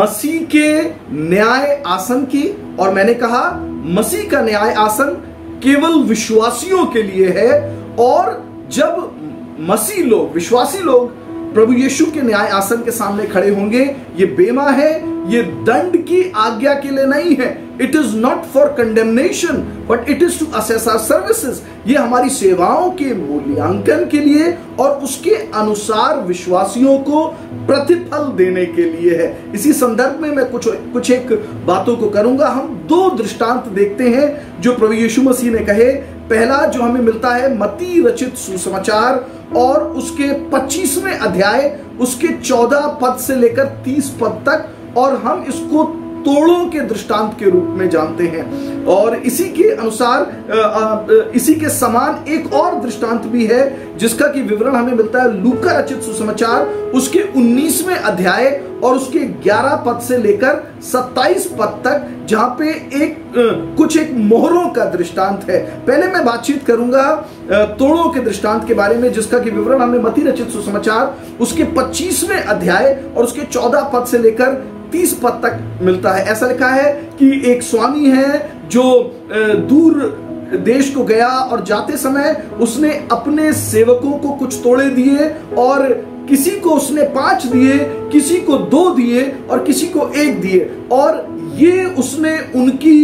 मसीह के न्याय आसन की, और मैंने कहा मसीह का न्याय आसन केवल विश्वासियों के लिए है। और जब मसीह लोग, विश्वासी लोग प्रभु यीशु के न्याय आसन के सामने खड़े होंगे, ये बेमा है, ये दंड की आज्ञा के लिए नहीं है। It is not for condemnation but it is to assess our services. ये हमारी सेवाओं के मूल्यांकन के लिए और उसके अनुसार विश्वासियों को प्रतिफल देने के लिए है। इसी संदर्भ में मैं कुछ एक बातों को करूंगा। हम दो दृष्टांत देखते हैं जो प्रभु यीशु मसीह ने कहे। पहला जो हमें मिलता है मत्ती रचित सुसमाचार और उसके 25वें अध्याय, उसके 14 पद से लेकर 30 पद तक, और हम इसको तोड़ों के दृष्टांत के रूप में जानते हैं। और इसी के अनुसार इसी के समान एक और दृष्टांत भी है जिसका कि विवरण हमें मिलता है लूका रचित सुसमाचार उसके 19वें अध्याय और उसके 11 पद से लेकर 27 पद तक, जहां पे एक मोहरों का दृष्टांत है। पहले मैं बातचीत करूंगा तोड़ों के दृष्टांत के बारे में, जिसका कि विवरण हमें मत्ती रचित सुसमाचार उसके 25वें अध्याय और उसके 14 पद से लेकर 30 पद तक मिलता है। ऐसा लिखा है कि एक स्वामी है जो दूर देश को गया और जाते समय उसने अपने सेवकों को कुछ तोड़े दिए, और किसी को उसने 5 दिए, किसी को 2 दिए और किसी को 1 दिए, और ये उसने उनकी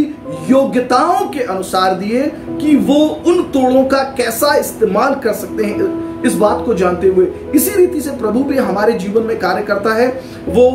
योग्यताओं के अनुसार दिए कि वो उन तोड़ों का कैसा इस्तेमाल कर सकते हैं, इस बात को जानते हुए। इसी रीति से प्रभु भी हमारे जीवन में कार्य करता है। वो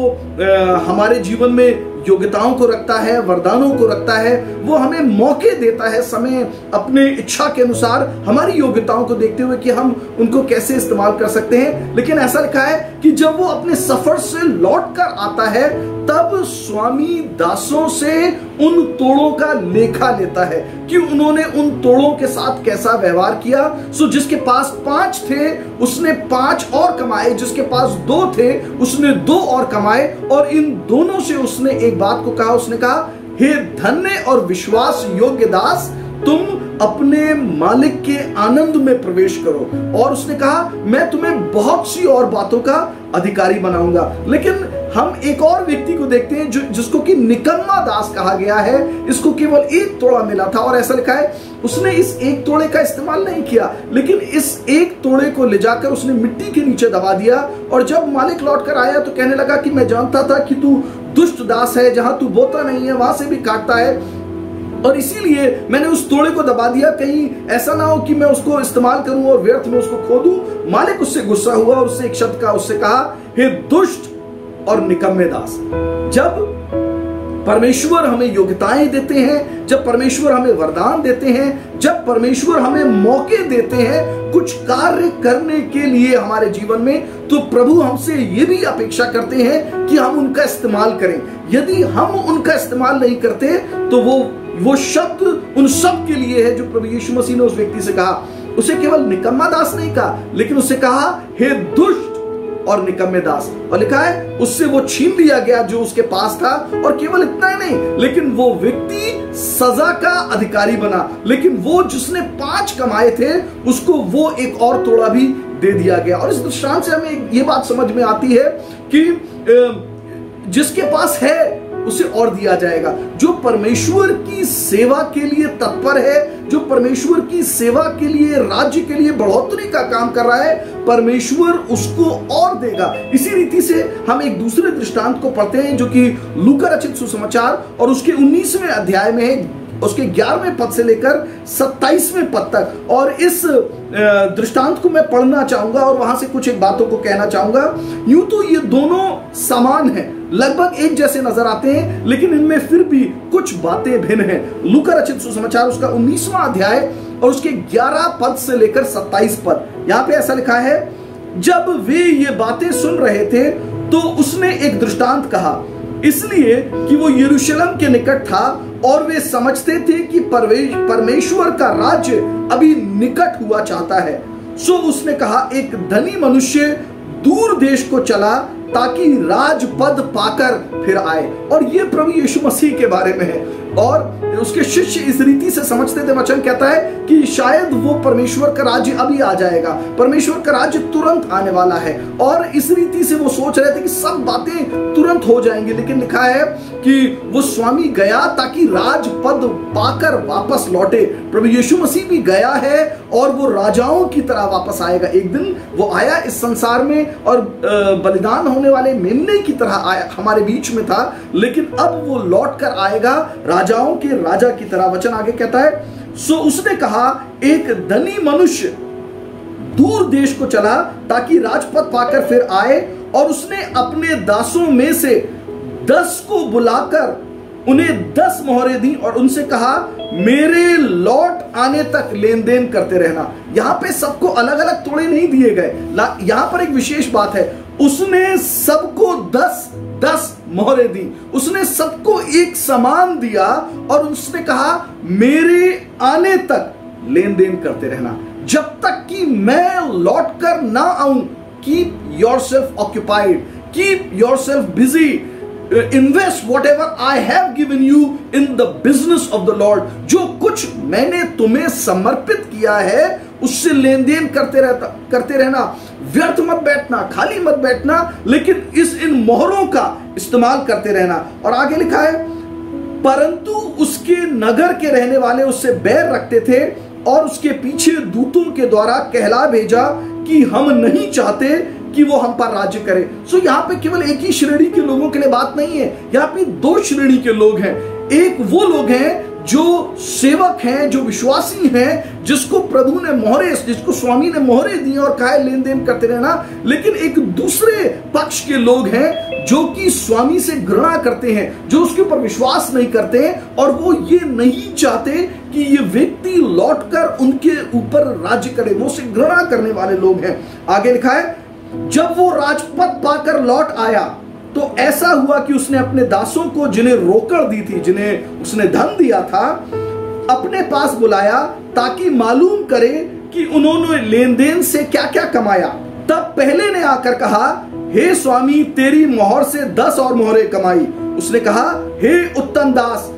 हमारे जीवन में योग्यताओं को रखता है, वरदानों को रखता है, वो हमें मौके देता है समय अपने इच्छा के अनुसार हमारी योग्यताओं को देखते हुए कि हम उनको कैसे इस्तेमाल कर सकते हैं। लेकिन ऐसा लिखा है कि जब वो अपने सफर से लौट कर आता है तब स्वामी दासों से उन तोड़ों का लेखा लेता है कि उन्होंने उन तोड़ों के साथ कैसा व्यवहार किया। सो जिसके पास 5 थे उसने 5 और कमाए, जिसके पास 2 थे उसने 2 और कमाए, और इन दोनों से उसने एक बात को कहा। उसने कहा, हे धन्य और विश्वास योग्य दास, तुम अपने मालिक के आनंद में प्रवेश करो। और उसने कहा, मैं तुम्हें बहुत सी और बातों का अधिकारी बनाऊंगा। लेकिन हम एक और व्यक्ति को देखते हैं जिसको कि निकम्मा दास कहा गया है। इसको केवल 1 तोड़ा मिला था, और ऐसा लिखा है उसने इस 1 तोड़े का इस्तेमाल नहीं किया, लेकिन इस 1 तोड़े को ले जाकर उसने मिट्टी के नीचे दबा दिया। और जब मालिक लौट कर आया तो कहने लगा कि मैं जानता था कि तू दुष्ट दास है, जहां तू बोता नहीं है वहां से भी काटता है, और इसीलिए मैंने उस तोड़े को दबा दिया, कहीं ऐसा ना हो कि मैं उसको इस्तेमाल करूं और व्यर्थ में उसको खो दूं। मालिक उससे गुस्सा हुआ और उससे एक शब्द का उससे कहा, हे दुष्ट और निकम्मे दास। जब परमेश्वर हमें योग्यताएं देते हैं, जब परमेश्वर हमें वरदान देते हैं, जब परमेश्वर हमें मौके देते हैं कुछ कार्य करने के लिए हमारे जीवन में, तो प्रभु हमसे ये भी अपेक्षा करते हैं कि हम उनका इस्तेमाल करें। यदि हम उनका इस्तेमाल नहीं करते तो वो शब्द उन सब के लिए है जो प्रभु यीशु मसीह ने उस व्यक्ति से कहा। उसे केवल निकम्मा दास नहीं कहा, लेकिन उसे कहा, हे दुष्ट और निकम्मे दास। और लिखा है उससे वो छीन लिया गया जो उसके पास था, और केवल इतना ही नहीं, लेकिन वो व्यक्ति सजा का अधिकारी बना। लेकिन वो जिसने 5 कमाए थे उसको वो 1 और तोड़ा भी दे दिया गया। और इस दृष्टांत से हमें ये बात समझ में आती है कि जिसके पास है उसे और दिया जाएगा। जो परमेश्वर की सेवा के लिए तत्पर है, जो परमेश्वर की सेवा के लिए, राज्य के लिए बढ़ोतरी का काम कर रहा है, परमेश्वर उसको और देगा। इसी रीति से हम एक दूसरे दृष्टांत को पढ़ते हैं जो कि लूका रचित सुसमाचार और उसके 19वें अध्याय में है, उसके 11वें पद से लेकर 27वें पद तक। और इस दृष्टांत को मैं पढ़ना चाहूंगा और वहां से कुछ एक बातों को कहना चाहूंगा। यूं तो ये दोनों समान हैं, लगभग एक जैसे नजर आते हैं, लेकिन इनमें फिर भी कुछ बातें भिन्न हैं। लूका रचित सुसमाचार उसका 19वां अध्याय और उसके 11 पद से लेकर 27 पद, यहां पे ऐसा लिखा है, जब वे ये बातें सुन रहे थे तो उसने एक दृष्टांत कहा, इसलिए कि वो यरूशलेम के निकट था और वे समझते थे कि परमेश्वर का राज्य अभी निकट हुआ चाहता है। सो उसने कहा, एक धनी मनुष्य दूर देश को चला ताकि राजपद पाकर फिर आए। और ये प्रभु यीशु मसीह के बारे में है। और उसके शिष्य इस रीति से समझते थे, वचन कहता है कि शायद वो परमेश्वर का राज्य अभी आ जाएगा, परमेश्वर का राज्य तुरंत आने वाला है, और इस रीति से वो सोच रहे थे कि सब बातें तुरंत हो जाएंगी। लेकिन लिखा है कि वो स्वामी गया ताकि राजपद पाकर वापस लौटे। प्रभु यीशु मसीह भी गया है और वो राजाओं की तरह वापस आएगा। एक दिन वो आया इस संसार में और बलिदान होने वाले मेमने की तरह आया, हमारे बीच में था, लेकिन अब वो लौट कर आएगा राजाओं के राजा की तरह। वचन आगे कहता है, सो उसने कहा, एक धनी मनुष्य दूर देश को चला ताकि राजपद पाकर फिर आए, और उसने अपने दासों में से 10 को बुलाकर उन्हें 10 मोहरें दी और उनसे कहा, मेरे लौट आने तक लेन देन करते रहना। यहां पे सबको अलग अलग तोड़े नहीं दिए गए, यहां पर एक विशेष बात है, उसने सबको 10 मोहरें दी, उसने सबको एक समान दिया और उसने कहा, मेरे आने तक लेन देन करते रहना, जब तक कि मैं लौट कर ना आऊं। Keep yourself occupied, keep yourself busy, invest what ever I have given you in the business of the Lord. जो कुछ मैंने तुम्हें समर्पित किया है उससे लेन देन करते रहना, व्यर्थ मत बैठना, खाली मत बैठना, लेकिन इन मोहरों का इस्तेमाल करते रहना। और आगे लिखा है, परंतु उसके नगर के रहने वाले उससे बैर रखते थे और उसके पीछे दूतों के द्वारा कहला भेजा कि हम नहीं चाहते कि वो हम पर राज्य करे। सो यहाँ पे केवल एक ही श्रेणी के लोगों के लिए बात नहीं है, यहाँ पे 2 श्रेणी के लोग हैं। एक वो लोग हैं जो सेवक हैं, जो विश्वासी हैं, जिसको प्रभु ने मोहरे, जिसको स्वामी ने मोहरे दी और कहा लेन देन करते रहना। लेकिन एक दूसरे पक्ष के लोग हैं जो कि स्वामी से घृणा करते हैं, जो उसके ऊपर विश्वास नहीं करते हैं, और वो ये नहीं चाहते कि ये व्यक्ति लौटकर उनके ऊपर राज्य करे, वो उसे घृणा करने वाले लोग हैं। आगे लिखा है, जब वो राजपद पाकर लौट आया तो ऐसा हुआ कि उसने अपने दासों को, जिन्हें रोकड़ दी थी, जिन्हें उसने धन दिया था, अपने पास बुलाया ताकि मालूम करे कि उन्होंने लेन देन से क्या क्या कमाया। तब पहले ने आकर कहा, हे स्वामी, तेरी मोहर से 10 और मोहरें कमाई। उसने कहा, हे उत्तम दास,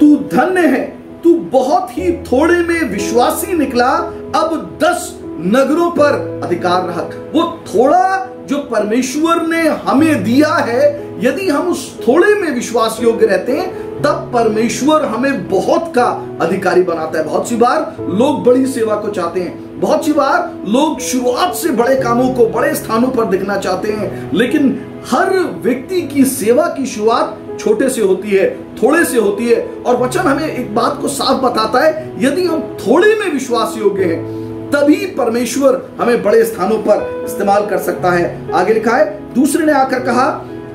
तू धन्य है, तू बहुत ही थोड़े में विश्वासी निकला, अब 10 नगरों पर अधिकार रख। वो थोड़ा जो परमेश्वर ने हमें दिया है, यदि हम उस थोड़े में विश्वास योग्य रहते हैं, तब परमेश्वर हमें बहुत का अधिकारी बनाता है। बहुत सी बार लोग बड़ी सेवा को चाहते हैं, बहुत सी बार लोग शुरुआत से बड़े कामों को बड़े स्थानों पर दिखना चाहते हैं, लेकिन हर व्यक्ति की सेवा की शुरुआत छोटे से होती है, थोड़े से होती है। और वचन हमें एक बात को साफ बताता है, यदि हम थोड़े में विश्वास योग्य हैं, तभी परमेश्वर हमें बड़े स्थानों पर इस्तेमाल कर सकता है। आगे लिखा है, दूसरे ने आकर कहा,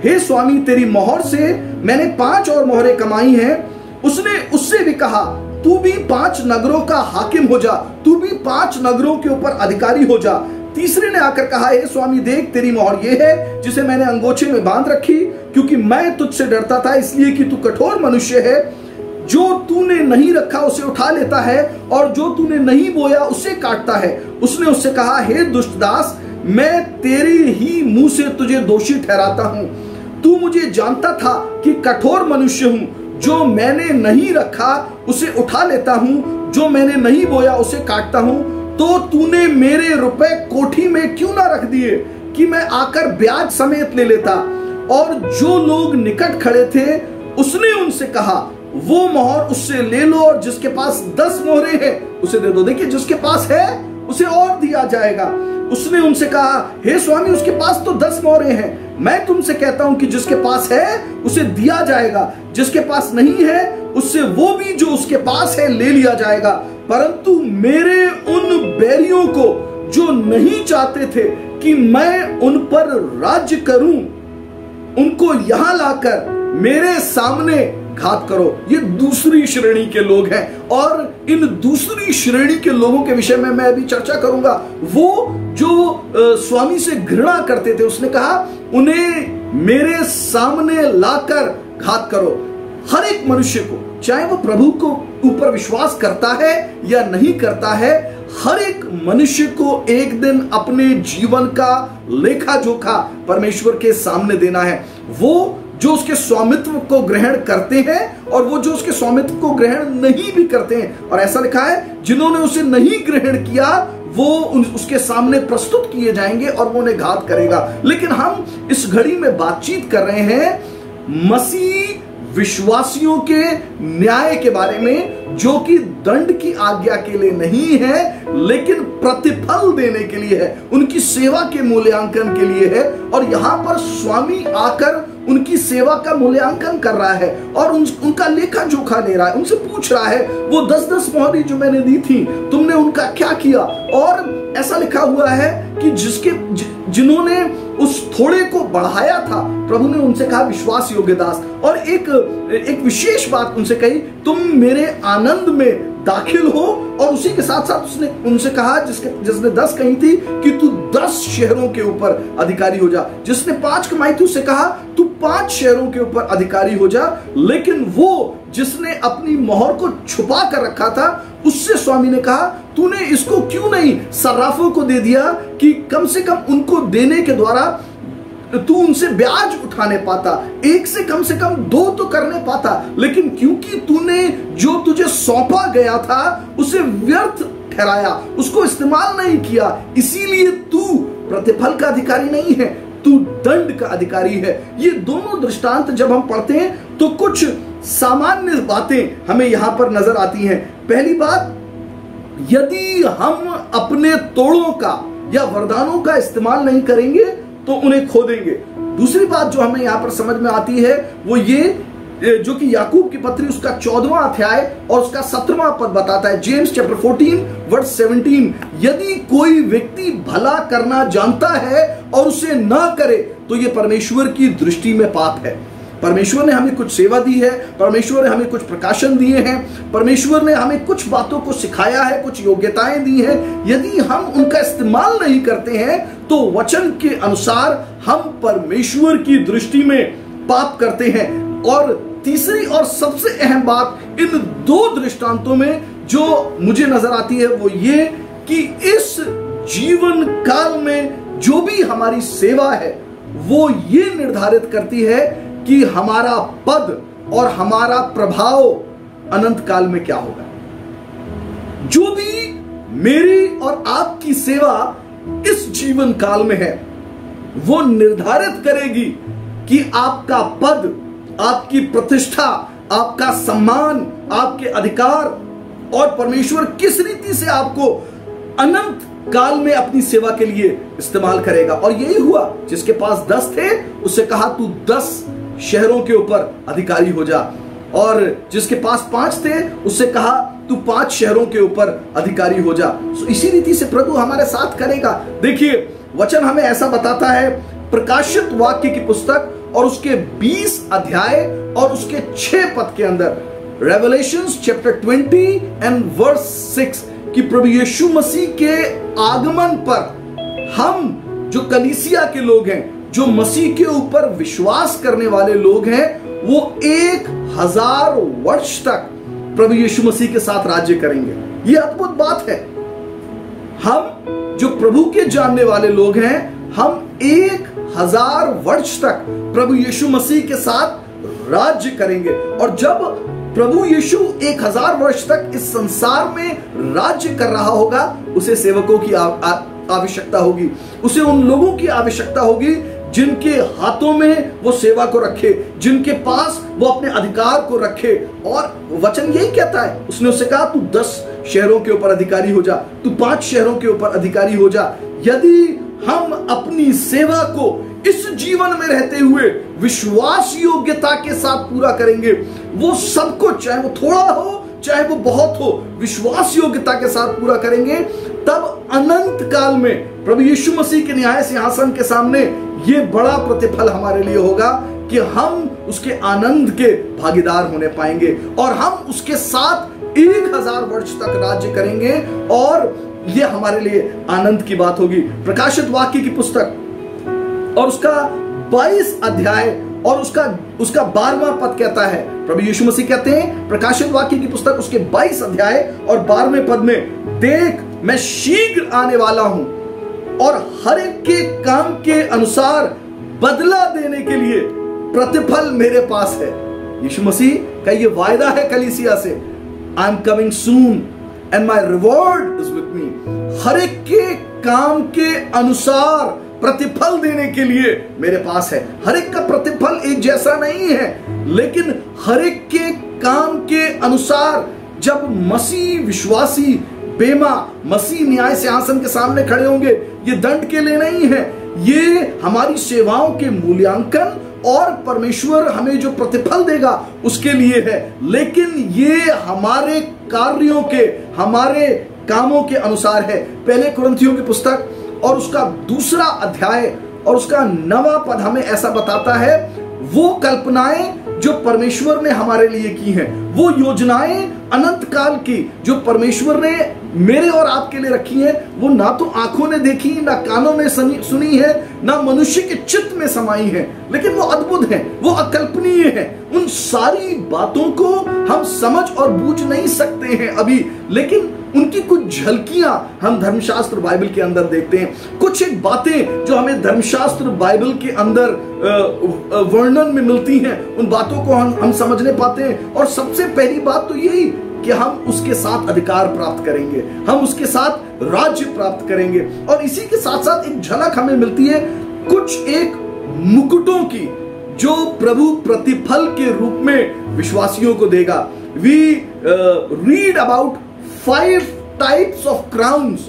हे स्वामी, तेरी मोहर से मैंने 5 और मोहरें कमाई हैं। उसने उससे भी कहा, तू भी 5 नगरों का हाकिम हो जा, तू भी 5 नगरों के ऊपर अधिकारी हो जा। तीसरे ने आकर कहा, हे स्वामी, देख, तेरी मोहर ये है जिसे मैंने अंगोछे में बांध रखी, क्योंकि मैं तुझसे डरता था, इसलिए कि तू कठोर मनुष्य है। जो तूने नहीं रखा उसे उठा लेता है, और जो तूने नहीं बोया उसे काटता है। उसने उससे कहा, हे दुष्ट दास, मैं तेरे ही मुंह से तुझे दोषी ठहराता हूं। तू मुझे जानता था कि कठोर मनुष्य हूं, जो मैंने नहीं रखा उसे उठा लेता हूं, जो मैंने नहीं बोया उसे काटता हूं। तो तूने मेरे रुपए कोठी में क्यों ना रख दिए कि मैं आकर ब्याज समेत ले लेता। और जो लोग निकट खड़े थे, उसने उनसे कहा, वो मोहर उससे ले लो, और जिसके पास 10 मोहरें हैं उसे दे दो। देखिए, जिसके पास है उसे और दिया जाएगा। उसने उनसे कहा, हे स्वामी, उसके पास तो 10 मोहरें हैं। मैं तुमसे कहता हूं कि जिसके पास है उसे दिया जाएगा, जिसके पास नहीं है उससे वो भी जो उसके पास है ले लिया जाएगा। परंतु मेरे उन बैरियों को, जो नहीं चाहते थे कि मैं उन पर राज्य करूं, उनको यहां लाकर मेरे सामने घात करो। ये दूसरी श्रेणी के लोग हैं, और इन दूसरी श्रेणी के लोगों के विषय में मैं अभी चर्चा करूंगा। वो जो स्वामी से घृणा करते थे, उसने कहा, उन्हें मेरे सामने लाकर घात करो। हर एक मनुष्य को, चाहे वो प्रभु को ऊपर विश्वास करता है या नहीं करता है, हर एक मनुष्य को एक दिन अपने जीवन का लेखा जोखा परमेश्वर के सामने देना है। वो जो उसके स्वामित्व को ग्रहण करते हैं और वो जो उसके स्वामित्व को ग्रहण नहीं भी करते हैं। और ऐसा लिखा है, जिन्होंने उसे नहीं ग्रहण किया वो उसके सामने प्रस्तुत किए जाएंगे और वो उन्हें घात करेगा। लेकिन हम इस घड़ी में बातचीत कर रहे हैं मसीह विश्वासियों के न्याय के बारे में, जो कि दंड की आज्ञा के लिए नहीं है लेकिन प्रतिफल देने के लिए है, उनकी सेवा के मूल्यांकन के लिए है। और यहां पर स्वामी आकर उनकी सेवा का मूल्यांकन कर रहा है और उनका लेखा जोखा ले रहा है, उनसे पूछ रहा है वो 10-10 मोहरी जो मैंने दी थी तुमने उनका क्या किया। और ऐसा लिखा हुआ है कि जिन्होंने उस थोड़े को बढ़ाया था, प्रभु ने उनसे कहा विश्वास योग्य दास, और एक विशेष बात उनसे कही, तुम मेरे आनंद में दाखिल हो। और उसी के साथ साथ उसने उनसे कहा, जिसने 10 कही थी, कि तू 10 शहरों के ऊपर अधिकारी हो जा। जिसने 5 कमाई थी उससे कहा तू 5 शहरों के ऊपर अधिकारी हो जा। लेकिन वो जिसने अपनी मोहर को छुपा कर रखा था, उससे स्वामी ने कहा तूने इसको क्यों नहीं सर्राफों को दे दिया, कि कम से कम उनको देने के द्वारा तू उनसे ब्याज उठाने पाता, एक से कम 2 तो करने पाता। लेकिन क्योंकि तूने जो तुझे सौंपा गया था उसे व्यर्थ ठहराया, उसको इस्तेमाल नहीं किया, इसीलिए तू प्रतिफल का अधिकारी नहीं है, तू दंड का अधिकारी है। ये दोनों दृष्टांत जब हम पढ़ते हैं तो कुछ सामान्य बातें हमें यहां पर नजर आती हैं। पहली बात, यदि हम अपने तोड़ों का या वरदानों का इस्तेमाल नहीं करेंगे तो उन्हें खो देंगे। दूसरी बात जो हमें यहां पर समझ में आती है वो ये, जो कि याकूब की पत्री उसका 14वां अध्याय और उसका 17वां पद बताता है, जेम्स चैप्टर 14 वर्स 17, यदि कोई व्यक्ति भला करना जानता है और उसे ना करे तो ये परमेश्वर की दृष्टि में पाप है। परमेश्वर ने हमें कुछ सेवा दी है, परमेश्वर ने हमें कुछ प्रकाशन दिए हैं, परमेश्वर ने हमें कुछ बातों को सिखाया है, कुछ योग्यताएं दी हैं। यदि हम उनका इस्तेमाल नहीं करते हैं तो वचन के अनुसार हम परमेश्वर की दृष्टि में पाप करते हैं। और तीसरी और सबसे अहम बात इन 2 दृष्टांतों में जो मुझे नजर आती है वो ये कि इस जीवन काल में जो भी हमारी सेवा है वो ये निर्धारित करती है कि हमारा पद और हमारा प्रभाव अनंत काल में क्या होगा। जो भी मेरी और आपकी सेवा इस जीवन काल में है वो निर्धारित करेगी कि आपका पद, आपकी प्रतिष्ठा, आपका सम्मान, आपके अधिकार और परमेश्वर किस रीति से आपको अनंत काल में अपनी सेवा के लिए इस्तेमाल करेगा। और यही हुआ, जिसके पास 10 थे उससे कहा तू 10 शहरों के ऊपर अधिकारी हो जा, और जिसके पास 5 थे उससे कहा तू 5 शहरों के ऊपर अधिकारी हो जा। इसी रीति से प्रभु हमारे साथ करेगा। देखिए वचन हमें ऐसा बताता है, प्रकाशित वाक्य की पुस्तक और उसके 20 अध्याय और उसके 6 पद के अंदर, रेवलेशंस चैप्टर 20 एंड वर्स 6, कि प्रभु यीशु मसीह के आगमन पर हम जो कलीसिया के लोग हैं, जो मसीह के ऊपर विश्वास करने वाले लोग हैं, वो 1000 वर्ष तक प्रभु यीशु मसीह के साथ राज्य करेंगे। ये अद्भुत बात है। हम जो प्रभु के जानने वाले लोग हैं, हम 1000 वर्ष तक प्रभु यीशु मसीह के साथ राज्य करेंगे। और जब प्रभु यीशु 1000 वर्ष तक इस संसार में राज्य कर रहा होगा, उसे सेवकों की आवश्यकता होगी, उसे उन लोगों की आवश्यकता होगी जिनके हाथों में वो सेवा को रखे, जिनके पास वो अपने अधिकार को रखे। और वचन यही कहता है, उसने उससे कहा तू 10 शहरों के ऊपर अधिकारी हो जा, तू 5 शहरों के ऊपर अधिकारी हो जा। यदि हम अपनी सेवा को इस जीवन में रहते हुए विश्वास योग्यता के साथ पूरा करेंगे, वो सबको, चाहे वो थोड़ा हो चाहे वो बहुत हो, विश्वास योग्यता के साथ पूरा करेंगे, तब अनंत काल में प्रभु यीशु मसीह के न्याय सिंहासन के सामने ये बड़ा प्रतिफल हमारे लिए होगा कि हम उसके आनंद के भागीदार होने पाएंगे और हम उसके साथ 1000 वर्ष तक राज्य करेंगे। और ये हमारे लिए आनंद की बात होगी। प्रकाशित वाक्य की पुस्तक और उसका 22 अध्याय और उसका 12वां पद कहता है, प्रभु यीशु मसीह कहते हैं प्रकाशित वाक्य की पुस्तक उसके 22 अध्याय और 12वें पद में, देख मैं शीघ्र आने वाला हूं और हर एक के काम के अनुसार बदला देने के लिए प्रतिफल मेरे पास है। यीशु मसीह का ये वायदा है कलीसिया से, I am coming soon and my reward is with me. हर एक के काम के अनुसार प्रतिफल देने के लिए मेरे पास है। हर एक का प्रतिफल एक जैसा नहीं है, लेकिन हर एक के काम के अनुसार जब मसीह विश्वासी बेमा मसीह न्याय सिंहासन के सामने खड़े होंगे, ये दंड के लिए नहीं है, ये हमारी सेवाओं के मूल्यांकन और परमेश्वर हमें जो प्रतिफल देगा उसके लिए है। लेकिन ये हमारे कार्यों के, हमारे कामों के अनुसार है। पहले कुरिन्थियों की पुस्तक और उसका 2 अध्याय और उसका 9वां पद हमें ऐसा बताता है, वो कल्पनाएं जो परमेश्वर ने हमारे लिए की हैं, वो योजनाएं अनंत काल की जो परमेश्वर ने मेरे और आपके लिए रखी हैं, वो ना तो आंखों ने देखी, ना कानों ने सुनी है, ना मनुष्य के चित्त में समाई है, लेकिन वो अद्भुत है, वो अकल्पनीय है। उन सारी बातों को हम समझ और बूझ नहीं सकते हैं अभी, लेकिन उनकी कुछ झलकियां हम धर्मशास्त्र बाइबल के अंदर देखते हैं। कुछ एक बातें जो हमें धर्मशास्त्र बाइबल के अंदर वर्णन में मिलती हैं, उन बातों को हम समझने पाते हैं। और सबसे पहली बात तो यही कि हम उसके साथ अधिकार प्राप्त करेंगे, हम उसके साथ राज्य प्राप्त करेंगे। और इसी के साथ साथ एक झलक हमें मिलती है कुछ एक मुकुटों की, जो प्रभु प्रतिफल के रूप में विश्वासियों को देगा। We read about 5 types of crowns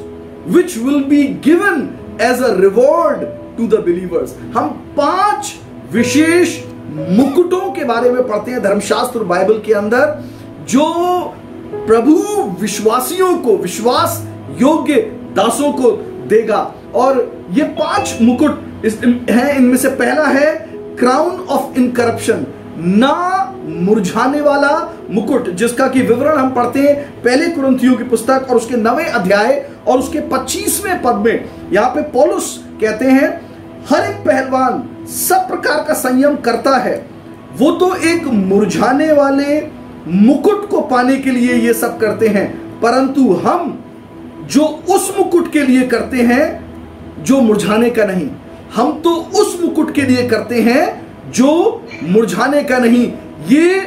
which will be given as a reward to the believers। हम 5 विशेष मुकुटों के बारे में पढ़ते हैं धर्मशास्त्र बाइबल के अंदर, जो प्रभु विश्वासियों को, विश्वास योग्य दासों को देगा। और ये 5 मुकुट हैं। इनमें से पहला है क्राउन ऑफ इनकरप्शन, ना मुरझाने वाला मुकुट, जिसका कि विवरण हम पढ़ते हैं पहले कुरिन्थियों की पुस्तक और उसके 9वें अध्याय और उसके 25वें पद में। यहां पे पौलुस कहते हैं, हर एक पहलवान सब प्रकार का संयम करता है, वो तो एक मुरझाने वाले मुकुट को पाने के लिए ये सब करते हैं, परंतु हम जो उस मुकुट के लिए करते हैं जो मुरझाने का नहीं, हम तो उस मुकुट के लिए करते हैं जो मुरझाने का नहीं। ये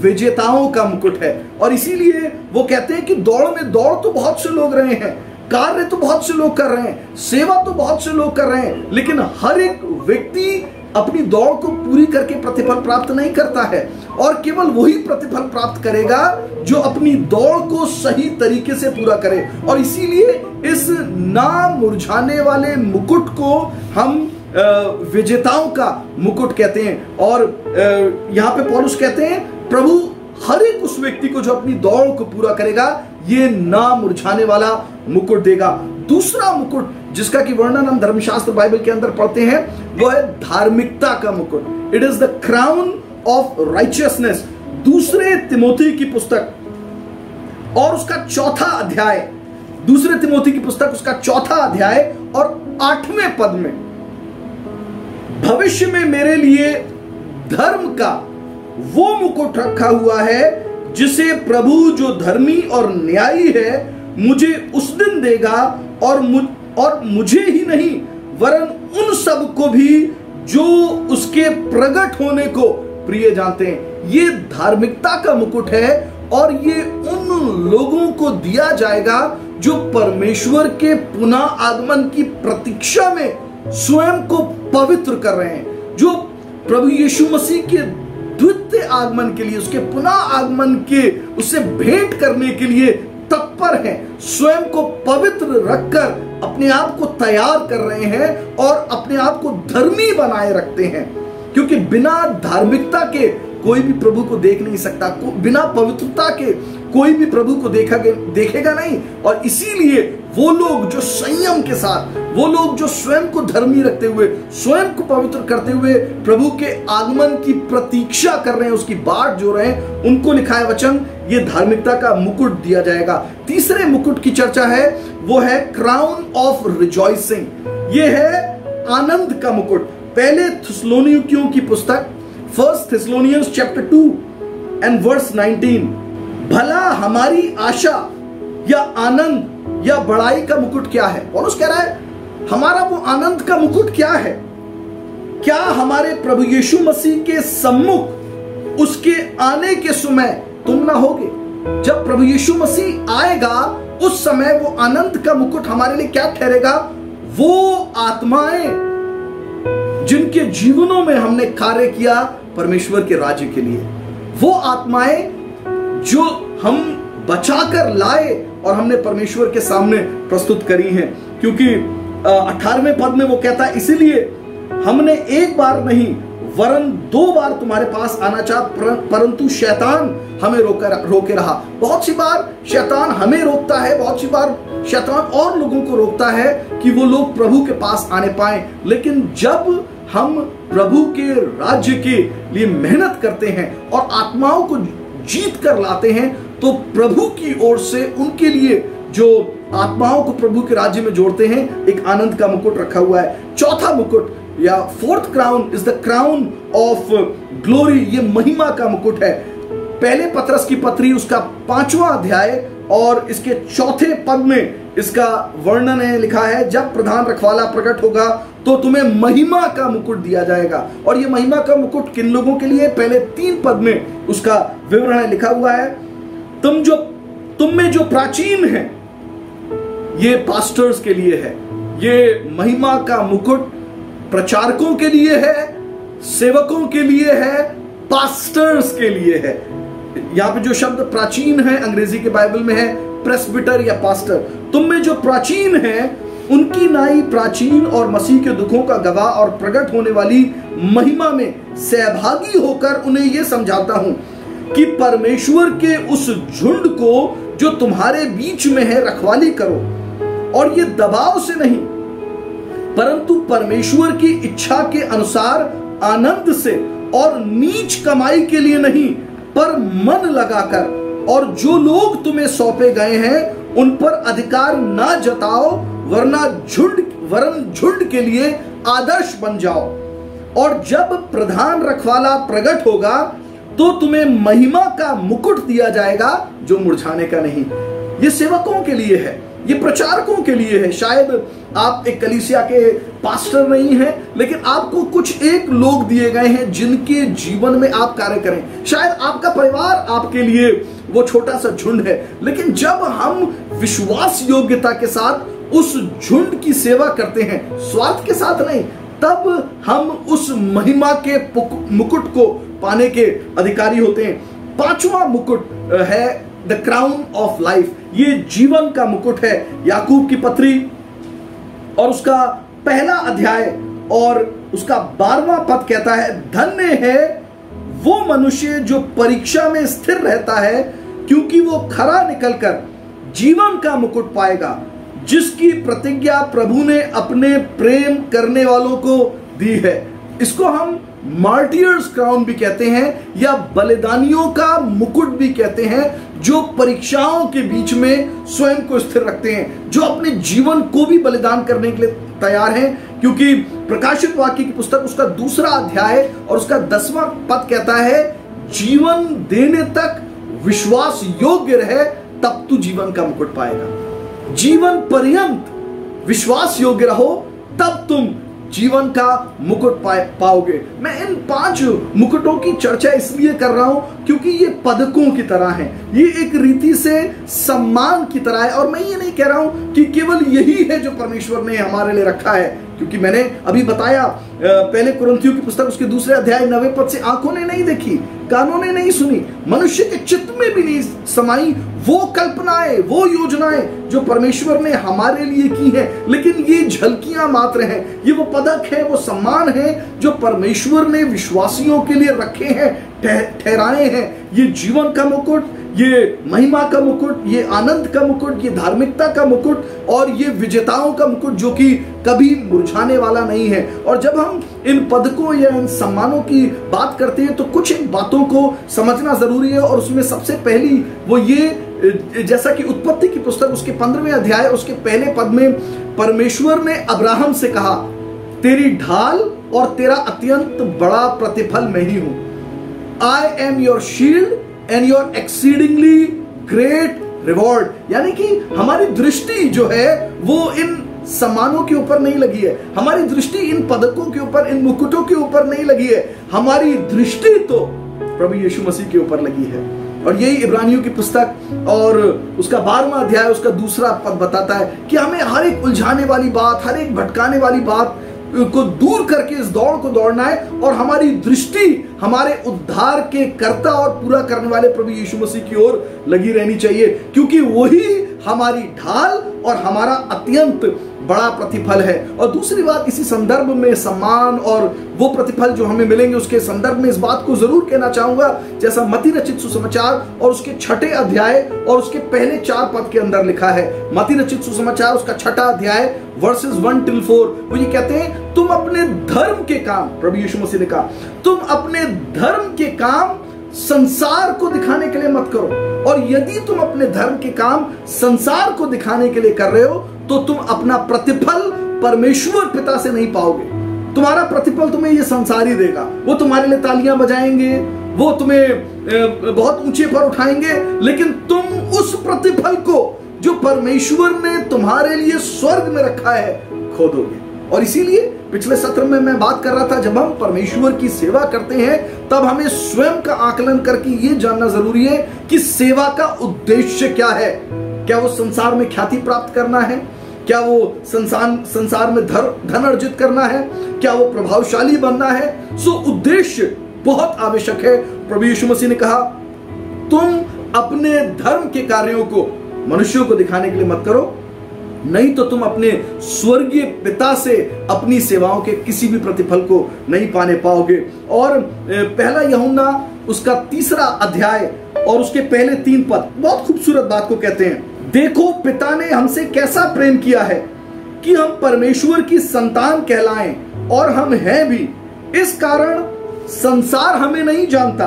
विजेताओं का मुकुट है। और इसीलिए वो कहते हैं कि दौड़ में दौड़ तो बहुत से लोग रहे हैं, कार्य तो बहुत से लोग कर रहे हैं, सेवा तो बहुत से लोग कर रहे हैं, लेकिन हर एक व्यक्ति अपनी दौड़ को पूरी करके प्रतिफल प्राप्त नहीं करता है। और केवल वही प्रतिफल प्राप्त करेगा जो अपनी दौड़ को सही तरीके से पूरा करे। और इसीलिए इस ना मुरझाने वाले मुकुट को हम विजेताओं का मुकुट कहते हैं। और यहां पे पौलुस कहते हैं, प्रभु हर एक उस व्यक्ति को जो अपनी दौड़ को पूरा करेगा, ये ना मुरझाने वाला मुकुट देगा। दूसरा मुकुट जिसका कि वर्णन हम धर्मशास्त्र बाइबल के अंदर पढ़ते हैं, वो है धार्मिकता का मुकुट। It is the crown of righteousness. 2 Timothy की पुस्तक और उसका 4था अध्याय, 2 तिमोथी की पुस्तक उसका 4था अध्याय और 8वें पद में, भविष्य में मेरे लिए धर्म का वो मुकुट रखा हुआ है, जिसे प्रभु जो धर्मी और न्यायी है मुझे उस दिन देगा, और मुझे ही नहीं वरन उन सब को भी जो उसके प्रकट होने को प्रिय जानते हैं। ये धार्मिकता का मुकुट है और ये उन लोगों को दिया जाएगा जो परमेश्वर के पुनः आगमन की प्रतीक्षा में स्वयं को पवित्र कर रहे हैं, जो प्रभु यीशु मसीह के द्वितीय आगमन के लिए, उसके पुनः आगमन के उससे भेंट करने के लिए तत्पर हैं, स्वयं को पवित्र रखकर अपने आप को तैयार कर रहे हैं और अपने आप को धर्मी बनाए रखते हैं। क्योंकि बिना धार्मिकता के कोई भी प्रभु को देख नहीं सकता, बिना पवित्रता के कोई भी प्रभु को देखेगा नहीं। और इसीलिए वो लोग जो संयम के साथ, वो लोग जो स्वयं को धर्मी रखते हुए, स्वयं को पवित्र करते हुए प्रभु के आगमन की प्रतीक्षा कर रहे हैं, उसकी बाट जो रहे हैं, उनको लिखा है वचन, ये धार्मिकता का मुकुट दिया जाएगा। तीसरे मुकुट की चर्चा है, वो है क्राउन ऑफ रिजॉइसिंग। ये है आनंद का मुकुट। पहले थिस्सलुनीकियों की पुस्तक 1 Thessalonians chapter 2 and verse 19, भला हमारी आशा या आनंद या बड़ाई का मुकुट क्या है? पौलुस कह रहा है हमारा वो आनंद का मुकुट क्या है? क्या हमारे प्रभु यीशु मसीह के सम्मुख उसके आने के समय तुम ना होगे? जब प्रभु यीशु मसीह आएगा उस समय वो आनंद का मुकुट हमारे लिए क्या ठहरेगा? वो आत्माएं जिनके जीवनों में हमने कार्य किया परमेश्वर के राज्य के लिए, वो आत्माएं जो हम बचाकर लाए और हमने परमेश्वर के सामने प्रस्तुत करी हैं। क्योंकि 18वें पद में वो कहता है, इसीलिए हमने एक बार नहीं वरन 2 बार तुम्हारे पास आना चाहा, परंतु शैतान हमें रोके रहा। बहुत सी बार शैतान हमें रोकता है, बहुत सी बार शैतान और लोगों को रोकता है कि वो लोग प्रभु के पास आने पाए। लेकिन जब हम प्रभु के राज्य के लिए मेहनत करते हैं और आत्माओं को जीत कर लाते हैं, तो प्रभु की ओर से उनके लिए जो आत्माओं को प्रभु के राज्य में जोड़ते हैं, एक आनंद का मुकुट रखा हुआ है। चौथा मुकुट या 4th crown is the crown of glory, ये महिमा का मुकुट है। पहले पतरस की पत्री उसका 5वां अध्याय और इसके 4थे पद में इसका वर्णन है, लिखा है, जब प्रधान रखवाला प्रकट होगा तो तुम्हें महिमा का मुकुट दिया जाएगा। और ये महिमा का मुकुट किन लोगों के लिए? पहले 3 पद में उसका विवरण है, लिखा हुआ है, तुम में जो प्राचीन है, ये पास्टर्स के लिए है। ये महिमा का मुकुट प्रचारकों के लिए है, सेवकों के लिए है, पास्टर्स के लिए है। यहां पे जो शब्द प्राचीन है अंग्रेजी के बाइबल में है प्रेस्बिटर या पास्टर। तुम में जो प्राचीन है उनकी नाई प्राचीन और मसीह के दुखों का गवाह और प्रकट होने वाली महिमा में सहभागी होकर उन्हें यह समझाता हूं कि परमेश्वर के उस झुंड को जो तुम्हारे बीच में है रखवाली करो, और ये दबाव से नहीं परंतु परमेश्वर की इच्छा के अनुसार आनंद से, और नीच कमाई के लिए नहीं पर मन लगाकर, और जो लोग तुम्हें सौंपे गए हैं उन पर अधिकार ना जताओ, वरन झुंड के लिए आदर्श बन जाओ। और जब प्रधान रखवाला प्रकट होगा तो तुम्हें महिमा का मुकुट दिया जाएगा जो मुरझाने का नहीं। ये सेवकों के लिए है, ये प्रचारकों के लिए है। शायद आप एक कलीसिया के पास्टर नहीं हैं, लेकिन आपको कुछ एक लोग दिए गए हैं जिनके जीवन में आप कार्य करें। शायद आपका परिवार आपके लिए वो छोटा सा झुंड है, लेकिन जब हम विश्वास योग्यता के साथ उस झुंड की सेवा करते हैं, स्वार्थ के साथ नहीं, तब हम उस महिमा के मुकुट को पाने के अधिकारी होते हैं। 5वां मुकुट है द क्राउन ऑफ लाइफ, ये जीवन का मुकुट है। याकूब की पत्री और उसका 1 अध्याय और उसका 12वां पद कहता है, धन्य है वो मनुष्य जो परीक्षा में स्थिर रहता है, क्योंकि वो खरा निकलकर जीवन का मुकुट पाएगा, जिसकी प्रतिज्ञा प्रभु ने अपने प्रेम करने वालों को दी है। इसको हम मार्टियर्स क्राउन भी कहते हैं या बलिदानियों का मुकुट भी कहते हैं, जो परीक्षाओं के बीच में स्वयं को स्थिर रखते हैं, जो अपने जीवन को भी बलिदान करने के लिए तैयार हैं। क्योंकि प्रकाशित वाक्य की पुस्तक उसका 2 अध्याय और उसका 10वां पद कहता है, जीवन देने तक विश्वास योग्य रहे तब तू जीवन का मुकुट पाएगा। जीवन पर्यंत विश्वास योग्य रहो तब तुम जीवन का मुकुट पाओगे। मैं इन 5 मुकुटों की चर्चा इसलिए कर रहा हूं क्योंकि ये पदकों की तरह हैं, ये एक रीति से सम्मान की तरह है। और मैं ये नहीं कह रहा हूं कि केवल यही है जो परमेश्वर ने हमारे लिए रखा है, क्योंकि मैंने अभी बताया पहले कुरिन्थियों की पुस्तक उसके 2 अध्याय 9वें पद से, आंखों ने नहीं देखी, कानों ने नहीं सुनी, मनुष्य के चित्त में भी नहीं समाई वो कल्पनाएं, वो योजनाएं जो परमेश्वर ने हमारे लिए की हैं। लेकिन ये झलकियां मात्र हैं, ये वो पदक है, वो सम्मान है जो परमेश्वर ने विश्वासियों के लिए रखे हैं, ठहराए हैं। ये जीवन का मुकुट, ये महिमा का मुकुट, ये आनंद का मुकुट, ये धार्मिकता का मुकुट और ये विजेताओं का मुकुट जो कि कभी मुरझाने वाला नहीं है। और जब हम इन पदकों या इन सम्मानों की बात करते हैं तो कुछ इन बातों को समझना जरूरी है। और उसमें सबसे पहली वो ये, जैसा कि उत्पत्ति की पुस्तक उसके 15वें अध्याय उसके पहले पद में परमेश्वर ने अब्राहम से कहा, तेरी ढाल और तेरा अत्यंत बड़ा प्रतिफल मैं ही हूं। I am your shield and your exceedingly great reward। यानी कि हमारी दृष्टि जो है वो इन सम्मानों के ऊपर नहीं लगी है, हमारी दृष्टि इन पदकों के ऊपर, इन मुकुटों के ऊपर नहीं लगी है, हमारी दृष्टि तो प्रभु यीशु मसीह के ऊपर लगी है। और यही इब्रानियों की पुस्तक और उसका 12वां अध्याय उसका 2 पद बताता है कि हमें हर एक उलझाने वाली बात, हर एक भटकाने वाली बात को दूर करके इस दौड़ को दौड़ना है और हमारी दृष्टि हमारे उद्धार के कर्ता और पूरा करने वाले प्रभु यीशु मसीह की ओर लगी रहनी चाहिए, क्योंकि वही हमारी ढाल और हमारा अत्यंत बड़ा प्रतिफल है। और दूसरी बात, इसी संदर्भ में सम्मान और वो प्रतिफल जो हमें मिलेंगे उसके संदर्भ में इस बात को जरूर कहना चाहूंगा, जैसा मत्ती रचित सुसमाचार और उसके 6 अध्याय और उसके पहले 4 पद के अंदर लिखा है। मत्ती रचित सुसमाचार उसका 6 अध्याय वर्सेस 1 till 4, वो ये कहते हैं, तुम अपने धर्म के काम, प्रभु यीशु मसीह ने कहा, तुम अपने धर्म के काम संसार को दिखाने के लिए मत करो। और यदि तुम अपने धर्म के काम संसार को दिखाने के लिए कर रहे हो तो तुम अपना प्रतिफल परमेश्वर पिता से नहीं पाओगे। तुम्हारा प्रतिफल तुम्हें ये संसार ही देगा। वो तुम्हारे लिए तालियां बजाएंगे, वो तुम्हें बहुत ऊंचे पर उठाएंगे, लेकिन तुम उस प्रतिफल को जो परमेश्वर ने तुम्हारे लिए स्वर्ग में रखा है खो दोगे। और इसीलिए पिछले सत्र में मैं बात कर रहा था, जब हम परमेश्वर की सेवा करते हैं तब हमें स्वयं का आकलन करके ये जानना जरूरी है कि सेवा का उद्देश्य क्या है। क्या वो संसार में ख्याति प्राप्त करना है? क्या वो संसार में धन अर्जित करना है? क्या वो प्रभावशाली बनना है? सो उद्देश्य बहुत आवश्यक है। प्रभु यीशु मसीह ने कहा, तुम अपने धर्म के कार्यों को मनुष्यों को दिखाने के लिए मत करो, नहीं तो तुम अपने स्वर्गीय पिता से अपनी सेवाओं के किसी भी प्रतिफल को नहीं पाने पाओगे। और पहला यूहन्ना उसका 3 अध्याय और उसके पहले 3 पद बहुत खूबसूरत बात को कहते हैं, देखो पिता ने हमसे कैसा प्रेम किया है कि हम परमेश्वर की संतान कहलाएं, और हम हैं भी। इस कारण संसार हमें नहीं जानता,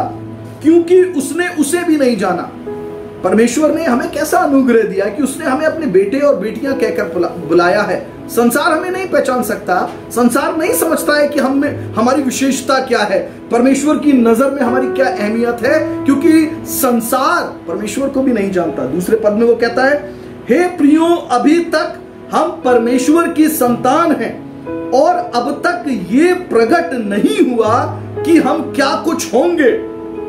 क्योंकि उसने उसे भी नहीं जाना। परमेश्वर ने हमें कैसा अनुग्रह दिया कि उसने हमें अपने बेटे और बेटियां कहकर बुलाया है। संसार हमें नहीं पहचान सकता, संसार नहीं समझता है कि हमारी विशेषता क्या है, परमेश्वर की नजर में हमारी क्या अहमियत है, क्योंकि संसार परमेश्वर को भी नहीं जानता। दूसरे पद में वो कहता है, हे प्रियो, अभी तक हम परमेश्वर की संतान हैं और अब तक ये प्रकट नहीं हुआ कि हम क्या कुछ होंगे।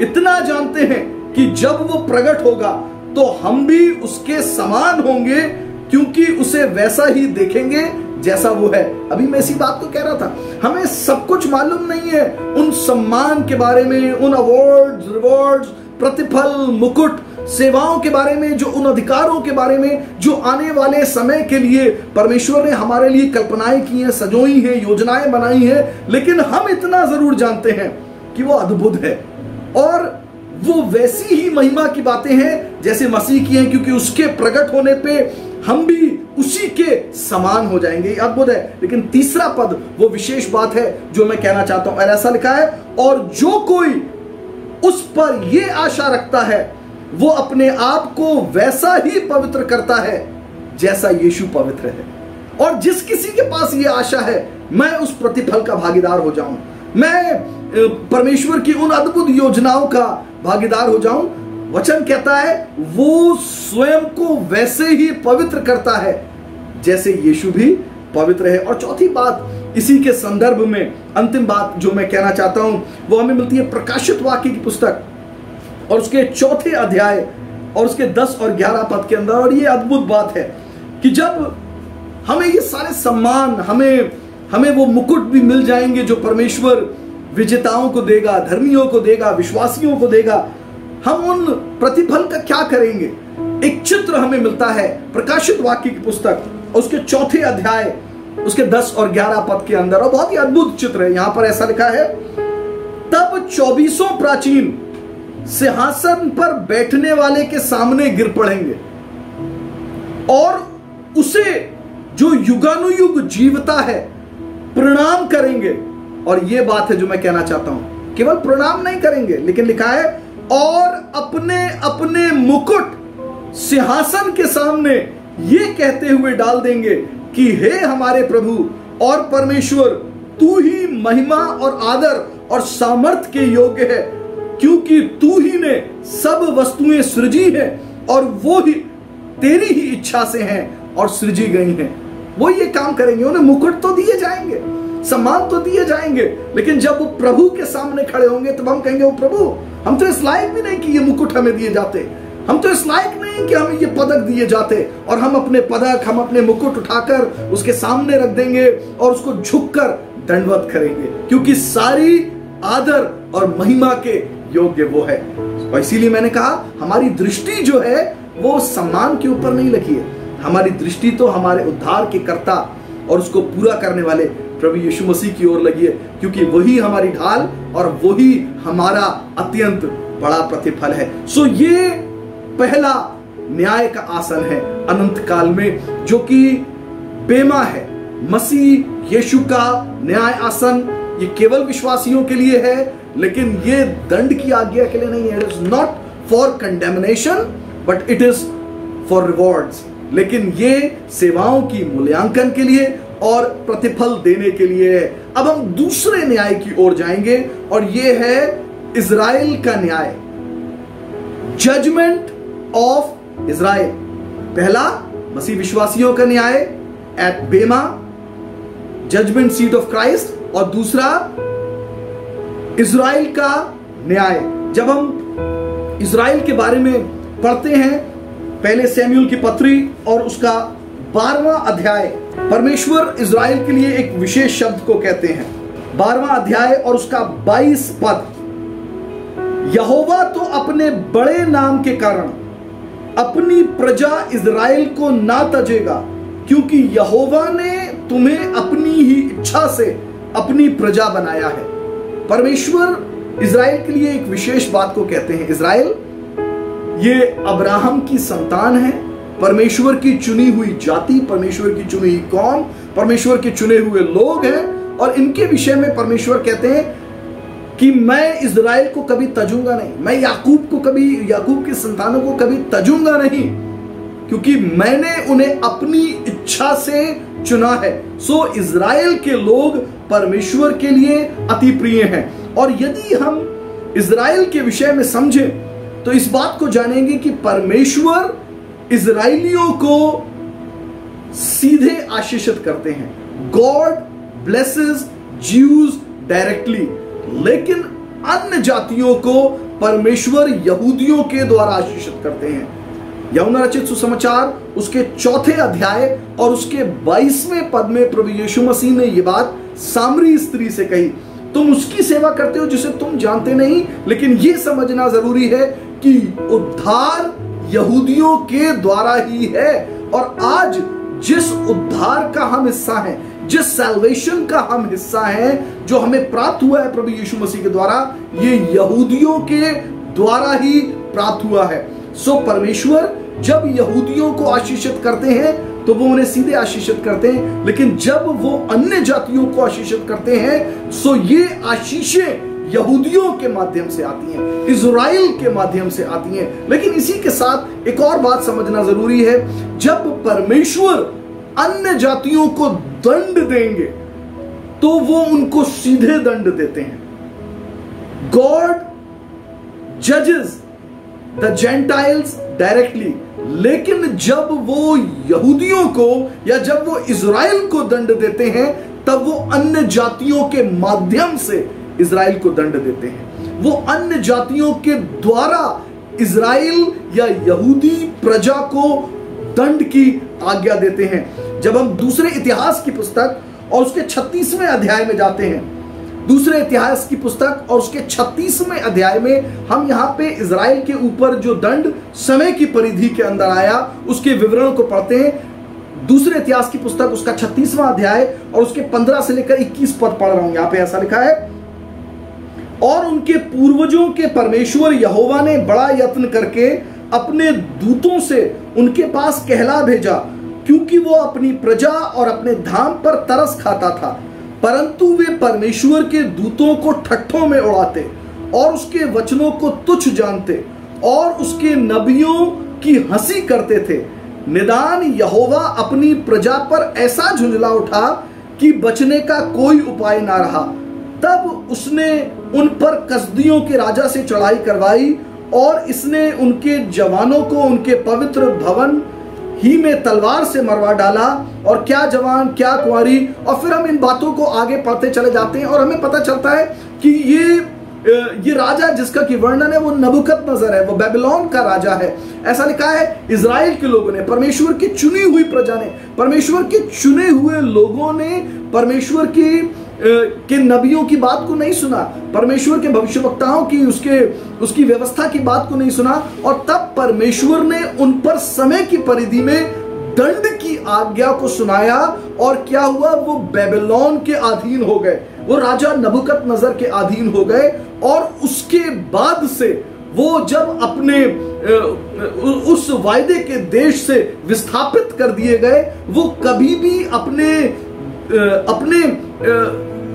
इतना जानते हैं कि जब वो प्रकट होगा तो हम भी उसके समान होंगे, क्योंकि उसे वैसा ही देखेंगे जैसा वो है। अभी मैं इसी बात को कह रहा था, हमें सब कुछ मालूम नहीं है उन सम्मान के बारे में, उन अवार्ड्स, रिवॉर्ड्स, प्रतिफल, मुकुट, सेवाओं के बारे में, जो उन अधिकारों के बारे में जो आने वाले समय के लिए परमेश्वर ने हमारे लिए कल्पनाएं की हैं, सजोई हैं, योजनाएं बनाई हैं। लेकिन हम इतना जरूर जानते हैं कि वो अद्भुत है और वो वैसी ही महिमा की बातें हैं जैसे मसीह की हैं, क्योंकि उसके प्रकट होने पे हम भी उसी के समान हो जाएंगे। अद्भुत है। लेकिन 3 पद वो विशेष बात है जो मैं कहना चाहता हूं। ऐसा लिखा है, और जो कोई उस पर ये आशा रखता है वो अपने आप को वैसा ही पवित्र करता है जैसा यीशु पवित्र है। और जिस किसी के पास ये आशा है मैं उस प्रतिफल का भागीदार हो जाऊं, मैं परमेश्वर की उन अद्भुत योजनाओं का भागीदार हो जाऊं, वचन कहता है वो स्वयं को वैसे ही पवित्र करता है जैसे यीशु भी पवित्र है। और चौथी बात इसी के संदर्भ में, अंतिम बात जो मैं कहना चाहता हूं, वो हमें मिलती है प्रकाशित वाक्य की पुस्तक और उसके 4 अध्याय और उसके 10 और 11 पद के अंदर। और ये अद्भुत बात है कि जब हमें ये सारे सम्मान, हमें वो मुकुट भी मिल जाएंगे जो परमेश्वर विजेताओं को देगा, धर्मियों को देगा, विश्वासियों को देगा, हम उन प्रतिफल का क्या करेंगे? एक चित्र हमें मिलता है प्रकाशित वाक्य की पुस्तक उसके 4 अध्याय उसके 10 और 11 पद के अंदर, और बहुत ही अद्भुत चित्र है। यहां पर ऐसा लिखा है, तब 24 प्राचीन सिंहासन पर बैठने वाले के सामने गिर पड़ेंगे और उसे जो युगानुयुग जीवता है प्रणाम करेंगे। और यह बात है जो मैं कहना चाहता हूं, केवल प्रणाम नहीं करेंगे, लेकिन लिखा है और अपने अपने मुकुट सिंहासन के सामने ये कहते हुए डाल देंगे कि हे हमारे प्रभु और परमेश्वर, तू ही महिमा और आदर और सामर्थ के योग्य है, क्योंकि तू ही ने सब वस्तुएं सृजी हैं और वो ही तेरी ही इच्छा से हैं और सृजी गई हैं। वो ये काम करेंगे, उन्हें मुकुट तो दिए जाएंगे, सम्मान तो दिए जाएंगे, लेकिन जब वो प्रभु के सामने खड़े होंगे तब हम कहेंगे, ओ प्रभु, हम तो इस लायक भी नहीं कि ये मुकुट हमें दिए जाते, हम तो इस लायक नहीं कि हमें ये पदक दिए जाते। और हम अपने पदक, हम अपने मुकुट उठाकर उसके सामने रख देंगे और उसको झुककर दंडवत करेंगे, क्योंकि सारी आदर और महिमा के योग्य वो है। और इसीलिए मैंने कहा, हमारी दृष्टि जो है वो सम्मान के ऊपर नहीं लगी है, हमारी दृष्टि तो हमारे उद्धार के कर्ता और उसको पूरा करने वाले प्रभु यीशु मसीह की ओर लगी है, क्योंकि वही हमारी ढाल और वही हमारा अत्यंत बड़ा प्रतिफल है। सो ये पहला न्याय का आसन है अनंत काल में, जो कि बेमा है, मसीह यीशु का न्याय आसन। ये केवल विश्वासियों के लिए है, लेकिन ये दंड की आज्ञा के लिए नहीं है। It is not for condemnation but it is for rewards. लेकिन ये सेवाओं की मूल्यांकन के लिए और प्रतिफल देने के लिए है। अब हम दूसरे न्याय की ओर जाएंगे और ये है इजराइल का न्याय, जजमेंट ऑफ इजराइल। पहला मसीह विश्वासियों का न्याय एट बेमा, जजमेंट सीट ऑफ क्राइस्ट, और दूसरा इजराइल का न्याय। जब हम इजराइल के बारे में पढ़ते हैं पहले शमूएल की पत्री और उसका 12वां अध्याय, परमेश्वर इजराइल के लिए एक विशेष शब्द को कहते हैं। 12वां अध्याय और उसका 22 पद, यहोवा तो अपने बड़े नाम के कारण अपनी प्रजा इजराइल को ना तजेगा, क्योंकि यहोवा ने तुम्हें अपनी ही इच्छा से अपनी प्रजा बनाया है। परमेश्वर इजराइल के लिए एक विशेष बात को कहते हैं। इजराइल ये अब्राहम की संतान है, परमेश्वर की चुनी हुई जाति, परमेश्वर की चुनी हुई कौम, परमेश्वर के चुने हुए लोग हैं। और इनके विषय में परमेश्वर कहते हैं कि मैं इजराइल को कभी तजूंगा नहीं, मैं याकूब को कभी, याकूब की संतानों को कभी तजूंगा नहीं, क्योंकि मैंने उन्हें अपनी इच्छा से चुना है। सो इजराइल के लोग परमेश्वर के लिए अति प्रिय हैं। और यदि हम इजराइल के विषय में समझें तो इस बात को जानेंगे कि परमेश्वर इजराइलियों को सीधे आशीषित करते हैं। गॉड ब्लेसेस ज्यूज डायरेक्टली, लेकिन अन्य जातियों को परमेश्वर यहूदियों के द्वारा आशीषित करते हैं। यूहन्ना रचित सुसमाचार उसके 4 अध्याय और उसके 22वें पद में प्रभु यीशु मसीह ने यह बात सामरी स्त्री से कही, तुम उसकी सेवा करते हो जिसे तुम जानते नहीं, लेकिन यह समझना जरूरी है कि उद्धार यहूदियों के द्वारा ही है। और आज जिस उद्धार का हम हिस्सा हैं, जिस सैल्वेशन का हम हिस्सा हैं, जो हमें प्राप्त हुआ है प्रभु यीशु मसीह के द्वारा, ये यहूदियों के द्वारा ही प्राप्त हुआ है। सो परमेश्वर जब यहूदियों को आशीषित करते हैं तो वो उन्हें सीधे आशीषित करते हैं, लेकिन जब वो अन्य जातियों को आशीषित करते हैं सो ये आशीषें यहूदियों के माध्यम से आती हैं, इजराइल के माध्यम से आती हैं। लेकिन इसी के साथ एक और बात समझना जरूरी है, जब परमेश्वर अन्य जातियों को दंड देंगे तो वो उनको सीधे दंड देते हैं। गॉड जजेस द जेंटाइल्स डायरेक्टली, लेकिन जब वो यहूदियों को या जब वो इजराइल को दंड देते हैं तब वो अन्य जातियों के माध्यम से इजराइल को दंड देते हैं। वो अन्य जातियों के द्वारा इजराइल या यहूदी प्रजा को दंड की आज्ञा देते हैं। जब हम दूसरे इतिहास की पुस्तक और उसके 36वें अध्याय में जाते हैं, दूसरे इतिहास की पुस्तक और उसके 36वें अध्याय में हम यहां पे इजराइल के ऊपर जो दंड समय की परिधि के अंदर आया उसके विवरण को पढ़ते हैं। दूसरे इतिहास की पुस्तक उसका 36वां अध्याय और उसके 15 से लेकर 21 पद पढ़ रहा हूं। यहां पे ऐसा लिखा है, और उनके पूर्वजों के परमेश्वर यहोवा ने बड़ा यत्न करके अपने दूतों से उनके पास कहला भेजा, क्योंकि वो अपनी प्रजा और अपने धाम पर तरस खाता था, परंतु वे परमेश्वर के दूतों को ठट्ठों में उड़ाते और उसके वचनों को तुच्छ जानते और उसके नबियों की हंसी करते थे। निदान यहोवा अपनी प्रजा पर ऐसा झुंझला उठा कि बचने का कोई उपाय ना रहा। तब उसने उन पर कसदियों के राजा से चढ़ाई करवाई और इसने उनके जवानों को उनके पवित्र भवन ही में तलवार से मरवा डाला, और क्या जवान क्या कुंवारी। और फिर हम इन बातों को आगे पढ़ते चले जाते हैं और हमें पता चलता है कि ये राजा जिसका की वर्णन है वो नबूकदनेस्सर है, वो बेबीलोन का राजा है। ऐसा लिखा है इजराइल के लोगों ने, परमेश्वर की चुनी हुई प्रजा ने, परमेश्वर के चुने हुए लोगों ने परमेश्वर के नबियों की बात को नहीं सुना, परमेश्वर के भविष्यवक्ताओं की उसकी व्यवस्था की बात को नहीं सुना, और तब परमेश्वर ने उन पर समय की परिधि में दंड की आज्ञा को सुनाया। और क्या हुआ, वो बेबीलोन के अधीन हो गए, वो राजा नबूकदनेस्सर के अधीन हो गए। और उसके बाद से वो जब अपने उस वायदे के देश से विस्थापित कर दिए गए, वो कभी भी अपने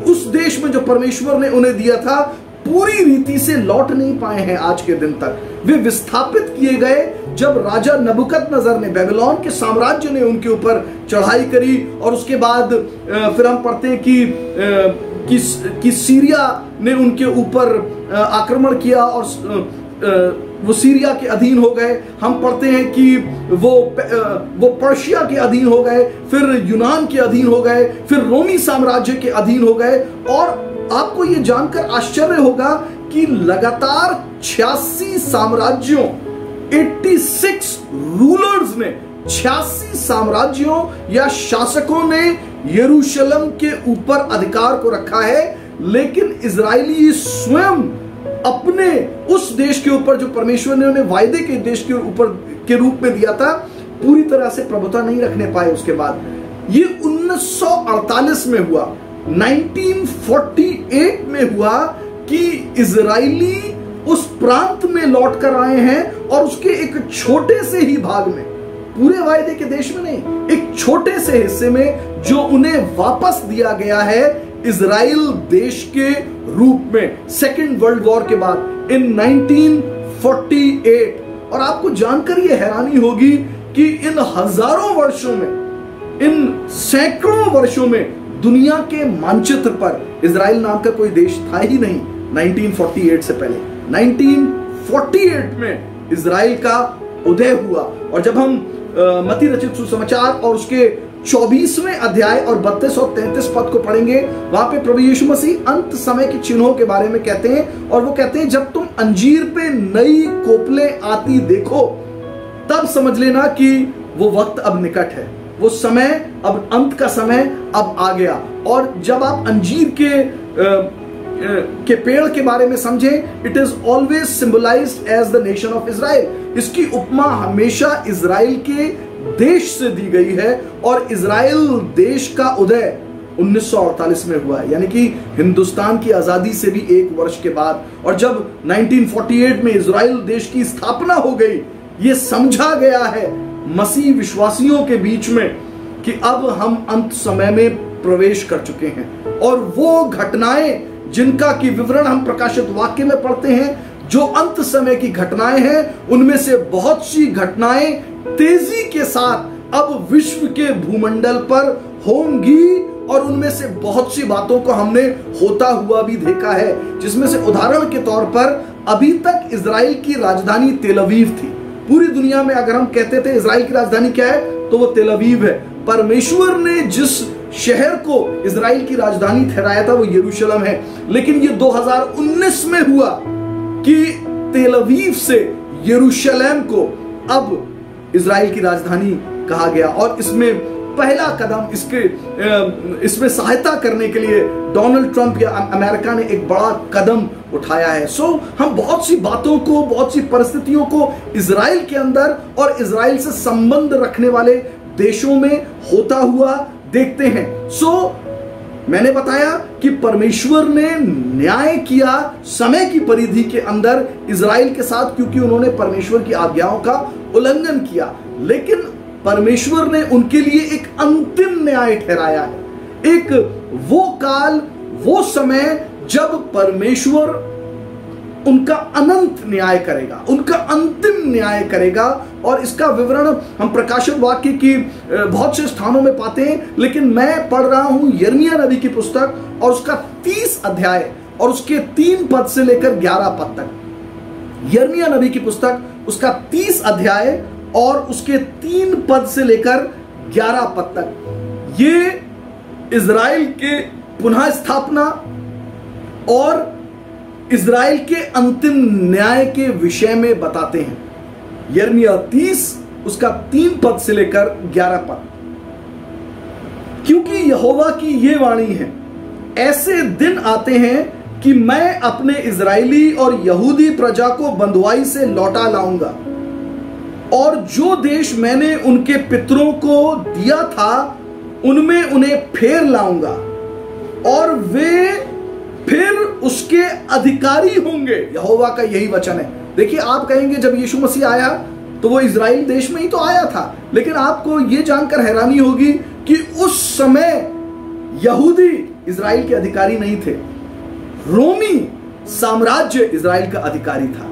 उस देश में जो परमेश्वर ने उन्हें दिया था पूरी रीति से लौट नहीं पाए हैं। आज के दिन तक वे विस्थापित किए गए जब राजा नबूकदनेस्सर ने, बेबीलोन के साम्राज्य ने उनके ऊपर चढ़ाई करी। और उसके बाद फिर हम पढ़ते हैं कि सीरिया ने उनके ऊपर आक्रमण किया और वो सीरिया के अधीन हो गए। हम पढ़ते हैं कि वो पर्शिया के अधीन हो गए, फिर यूनान के अधीन हो गए, फिर रोमी साम्राज्य के अधीन हो गए। और आपको ये जानकर आश्चर्य होगा कि लगातार 86 साम्राज्यों, 86 रूलर्स ने, 86 साम्राज्यों या शासकों ने यरूशलेम के ऊपर अधिकार को रखा है। लेकिन इजरायली स्वयं अपने उस देश के ऊपर जो परमेश्वर ने उन्हें वायदे के देश के ऊपर के रूप में दिया था, पूरी तरह से प्रभुता नहीं रखने पाए। उसके बाद ये 1948 में हुआ, 1948 में हुआ कि इजरायली उस प्रांत में लौट कर आए हैं और उसके एक छोटे से ही भाग में, पूरे वायदे के देश में नहीं, एक छोटे से हिस्से में जो उन्हें वापस दिया गया है इजराइल देश के रूप में सेकेंड वर्ल्ड वॉर के बाद इन 1948। और आपको जानकर यह हैरानी होगी कि इन हजारों वर्षों में, इन सैकड़ों वर्षों में दुनिया के मानचित्र पर इजराइल नाम का कोई देश था ही नहीं 1948 से पहले। 1948 में इजराइल का उदय हुआ। और जब हम मत्ती रचित सुसमाचार और उसके 24वें अध्याय और 32 और 33 पद को पढ़ेंगे, वहां पे प्रभु यीशु मसीह अंत समय के चिन्हों के बारे में कहते हैं। और वो कहते हैं, जब तुम अंजीर पे नई कोपलें आती देखो तब समझ लेना कि वो वक्त अब निकट है, वो समय अब, अंत का समय अब आ गया। और जब आप अंजीर के पेड़ के बारे में समझें, it is always symbolized as the nation of Israel. इसकी उपमा हमेशा इजराइल के देश से दी गई है। और इजराइल देश का उदय 1948 में हुआ, यानी कि हिंदुस्तान की आजादी से भी एक वर्ष के बाद। और जब 1948 में इजराइल देश की स्थापना हो गई, यह समझा गया है मसीह विश्वासियों के बीच में कि अब हम अंत समय में प्रवेश कर चुके हैं। और वो घटनाएं जिनका की विवरण हम प्रकाशित वाक्य में पढ़ते हैं, जो अंत समय की घटनाएं हैं, उनमें से बहुत सी घटनाएं तेजी के साथ अब विश्व के भूमंडल पर होंगी। और उनमें से बहुत सी बातों को हमने होता हुआ भी देखा है, जिसमें से उदाहरण के तौर पर अभी तक इजराइल की राजधानी तेल अवीव थी। पूरी दुनिया में अगर हम कहते थे इजराइल की राजधानी क्या है, तो वो तेल अवीव है। परमेश्वर ने जिस शहर को इजराइल की राजधानी ठहराया था वो यरूशलेम है। लेकिन ये 2019 में हुआ कि तेल अवीव से यरूशलेम को अब इजराइल की राजधानी कहा गया। और इसमें पहला कदम, इसमें सहायता करने के लिए डोनाल्ड ट्रंप या अमेरिका ने एक बड़ा कदम उठाया है। हम बहुत सी बातों को, बहुत सी परिस्थितियों को इजराइल के अंदर और इजराइल से संबंध रखने वाले देशों में होता हुआ देखते हैं। मैंने बताया कि परमेश्वर ने न्याय किया समय की परिधि के अंदर इजराइल के साथ, क्योंकि उन्होंने परमेश्वर की आज्ञाओं का उल्लंघन किया। लेकिन परमेश्वर ने उनके लिए एक अंतिम न्याय ठहराया है, एक वो काल, वो समय जब परमेश्वर उनका अनंत न्याय करेगा, उनका अंतिम न्याय करेगा। और इसका विवरण हम प्रकाशित वाक्य की बहुत से स्थानों में पाते हैं, लेकिन मैं पढ़ रहा हूं यिर्मयाह नबी की पुस्तक और उसका 30 अध्याय और उसके 3 पद से लेकर 11 पद तक। यिर्मयाह नबी की पुस्तक उसका 30 अध्याय और उसके 3 पद से लेकर 11 पद तक ये इज़राइल के पुनः स्थापना और इज़राइल के अंतिम न्याय के विषय में बताते हैं। यिर्मयाह 30 उसका 3 पद से लेकर 11 पद। क्योंकि यहोवा की ये वाणी है, ऐसे दिन आते हैं कि मैं अपने इज़राइली और यहूदी प्रजा को बंधुआई से लौटा लाऊंगा और जो देश मैंने उनके पितरों को दिया था उनमें उन्हें फेर लाऊंगा और वे फिर उसके अधिकारी होंगे। यहोवा का यही वचन है। देखिए, आप कहेंगे जब यीशु मसीह आया तो वो इज़राइल देश में ही तो आया था, लेकिन आपको ये जानकर हैरानी होगी कि उस समय यहूदी इज़राइल के अधिकारी नहीं थे। रोमी साम्राज्य इज़राइल का अधिकारी था।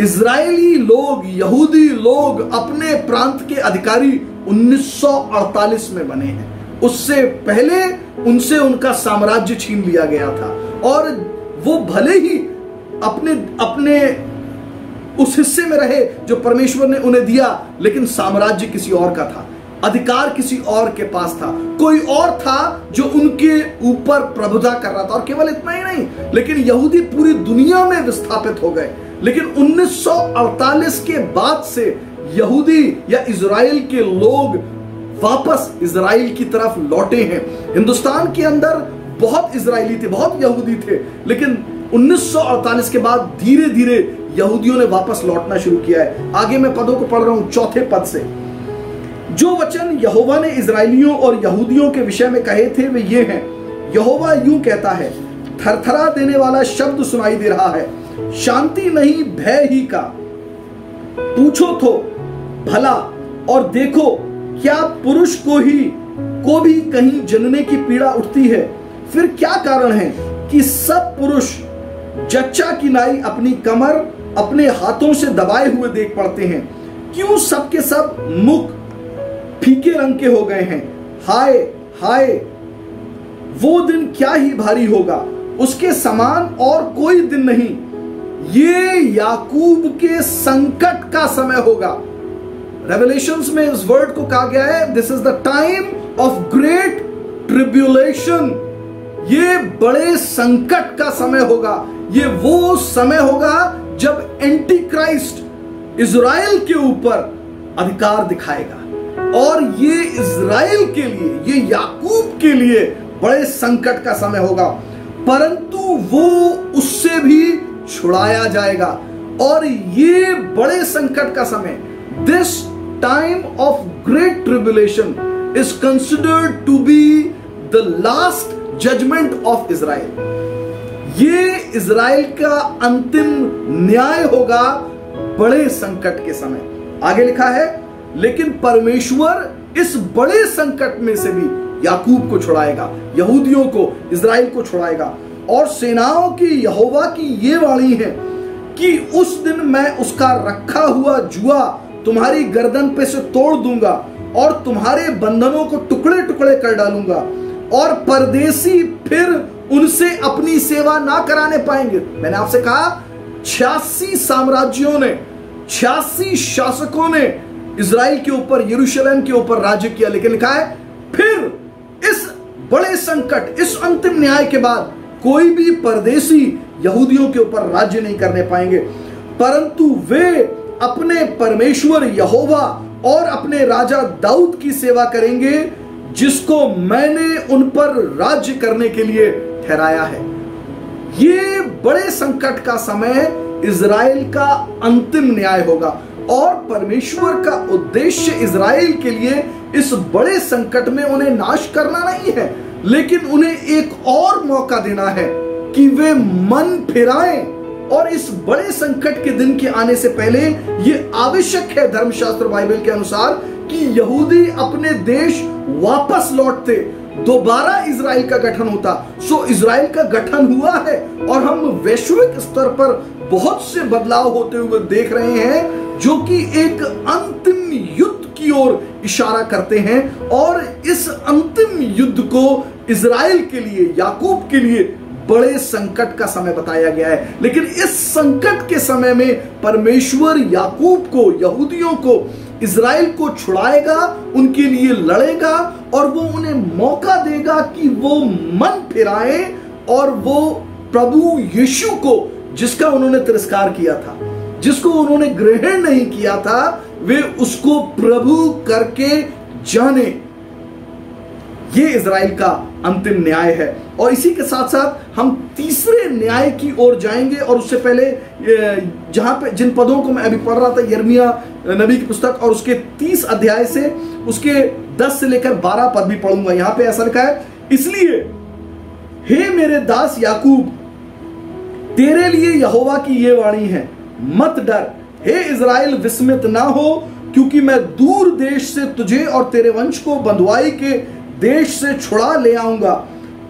इज़राइली लोग, यहूदी लोग अपने प्रांत के अधिकारी 1948 में बने हैं। उससे पहले उनसे उनका साम्राज्य छीन लिया गया था और वो भले ही अपने उस हिस्से में रहे जो परमेश्वर ने उन्हें दिया, लेकिन साम्राज्य किसी और का था, अधिकार किसी और के पास था, कोई और था जो उनके ऊपर प्रभुता कर रहा था। और केवल इतना ही नहीं, लेकिन यहूदी पूरी दुनिया में विस्थापित हो गए। लेकिन 1948 के बाद से यहूदी या इज़राइल के लोग वापस इज़राइल की तरफ लौटे हैं। हिंदुस्तान के अंदर बहुत इज़राइली थे, बहुत यहूदी थे, लेकिन 1948 के बाद धीरे धीरे यहूदियों ने वापस लौटना शुरू किया है। आगे मैं पदों को पढ़ रहा हूं 4 पद से। जो वचन यहोवा ने इज़राइलियों और यहूदियों के विषय में कहे थे वे ये हैं। यहोवा यूं कहता है, थरथरा देने वाला शब्द सुनाई दे रहा है, शांति नहीं भय ही का। पूछो तो भला और देखो, क्या पुरुष को भी कहीं जनने की पीड़ा उठती है? फिर क्या कारण है कि सब पुरुष जच्चा की नाई अपनी कमर अपने हाथों से दबाए हुए देख पड़ते हैं? क्यों सबके सब मुख फीके रंग के हो गए हैं? हाय हाय, वो दिन क्या ही भारी होगा, उसके समान और कोई दिन नहीं। ये याकूब के संकट का समय होगा। रेवलेशंस में इस वर्ड को कहा गया है, this is the time of great tribulation. ये बड़े संकट का समय होगा। ये वो समय होगा जब एंटी क्राइस्ट इज़राइल के ऊपर अधिकार दिखाएगा और ये इज़राइल के लिए, ये याकूब के लिए बड़े संकट का समय होगा, परंतु वो उससे भी छुड़ाया जाएगा। और ये बड़े संकट का समय, this time of great tribulation is considered to be the last judgment of Israel. ये इज़राइल का अंतिम न्याय होगा बड़े संकट के समय। आगे लिखा है, लेकिन परमेश्वर इस बड़े संकट में से भी याकूब को छुड़ाएगा, यहूदियों को, इज़राइल को छुड़ाएगा। और सेनाओं की यहोवा की ये वाणी है कि उस दिन मैं उसका रखा हुआ जुआ तुम्हारी गर्दन पे से तोड़ दूंगा और तुम्हारे बंधनों को टुकड़े टुकड़े कर डालूंगा और परदेसी फिर उनसे अपनी सेवा ना कराने पाएंगे। मैंने आपसे कहा 86 साम्राज्यों ने, 86 शासकों ने इज़राइल के ऊपर, यरूशलेम के ऊपर राज्य किया, लेकिन लिखा है फिर इस बड़े संकट, इस अंतिम न्याय के बाद कोई भी परदेसी यहूदियों के ऊपर राज्य नहीं करने पाएंगे, परंतु वे अपने परमेश्वर यहोवा और अपने राजा दाऊद की सेवा करेंगे, जिसको मैंने उन पर राज्य करने के लिए ठहराया है। ये बड़े संकट का समय इज़राइल का अंतिम न्याय होगा और परमेश्वर का उद्देश्य इज़राइल के लिए इस बड़े संकट में उन्हें नाश करना नहीं है, लेकिन उन्हें एक और मौका देना है कि वे मन फिराएं। और इस बड़े संकट के दिन के आने से पहले यह आवश्यक है धर्मशास्त्र बाइबल के अनुसार कि यहूदी अपने देश वापस लौटते, दोबारा इज़राइल का गठन होता। सो इज़राइल का गठन हुआ है और हम वैश्विक स्तर पर बहुत से बदलाव होते हुए देख रहे हैं, जो कि एक अंतिम युद्ध की ओर इशारा करते हैं। और इस अंतिम युद्ध को इज़राइल के लिए, याकूब के लिए बड़े संकट का समय बताया गया है। लेकिन इस संकट के समय में परमेश्वर याकूब को, यहूदियों को इज़राइल को छुड़ाएगा, उनके लिए लड़ेगा और वो उन्हें मौका देगा कि वो मन फिराए और वो प्रभु यीशु को, जिसका उन्होंने तिरस्कार किया था, जिसको उन्होंने ग्रहण नहीं किया था, वे उसको प्रभु करके जाने। ये इज़राइल का अंतिम न्याय है। और इसी के साथ साथ हम तीसरे न्याय की ओर जाएंगे। और उससे पहले जहां पे जिन पदों को मैं अभी पढ़ रहा था, यिर्मयाह नबी की पुस्तक और उसके 30 अध्याय से उसके 10 से लेकर 12 पद भी पढ़ूंगा। यहां पे ऐसा लिखा है, इसलिए हे मेरे दास याकूब, तेरे लिए यहोवा की ये वाणी है, मत डर, हे इज़राइल विस्मित ना हो, क्योंकि मैं दूर देश से तुझे और तेरे वंश को बंधुआई के देश से छुड़ा ले आऊंगा।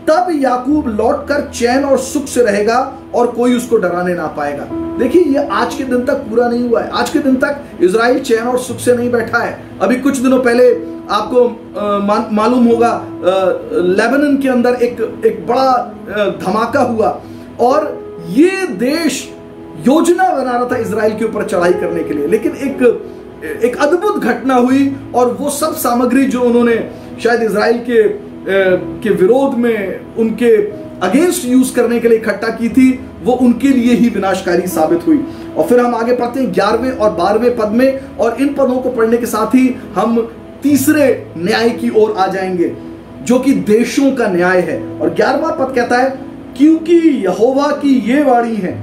तब याकूब लौटकर चैन और सुख से रहेगा और कोई उसको डराने ना पाएगा। देखिए, ये आज के दिन तक पूरा नहीं हुआ है। आज के दिन तक इज़राइल चैन और सुख से नहीं बैठा है। अभी कुछ दिनों पहले आपको मालूम होगा, लेबनान के अंदर एक बड़ा धमाका हुआ और ये देश योजना बना रहा था इज़राइल के ऊपर चढ़ाई करने के लिए, लेकिन एक अद्भुत घटना हुई और वो सब सामग्री जो उन्होंने शायद इज़राइल के विरोध में, उनके अगेंस्ट यूज करने के लिए इकट्ठा की थी, वो उनके लिए ही विनाशकारी साबित हुई। और फिर हम आगे पढ़ते हैं 11वें और 12वें पद में, और इन पदों को पढ़ने के साथ ही हम तीसरे न्याय की ओर आ जाएंगे, जो कि देशों का न्याय है। और 11वां पद कहता है, क्योंकि यहोवा की ये वाणी है,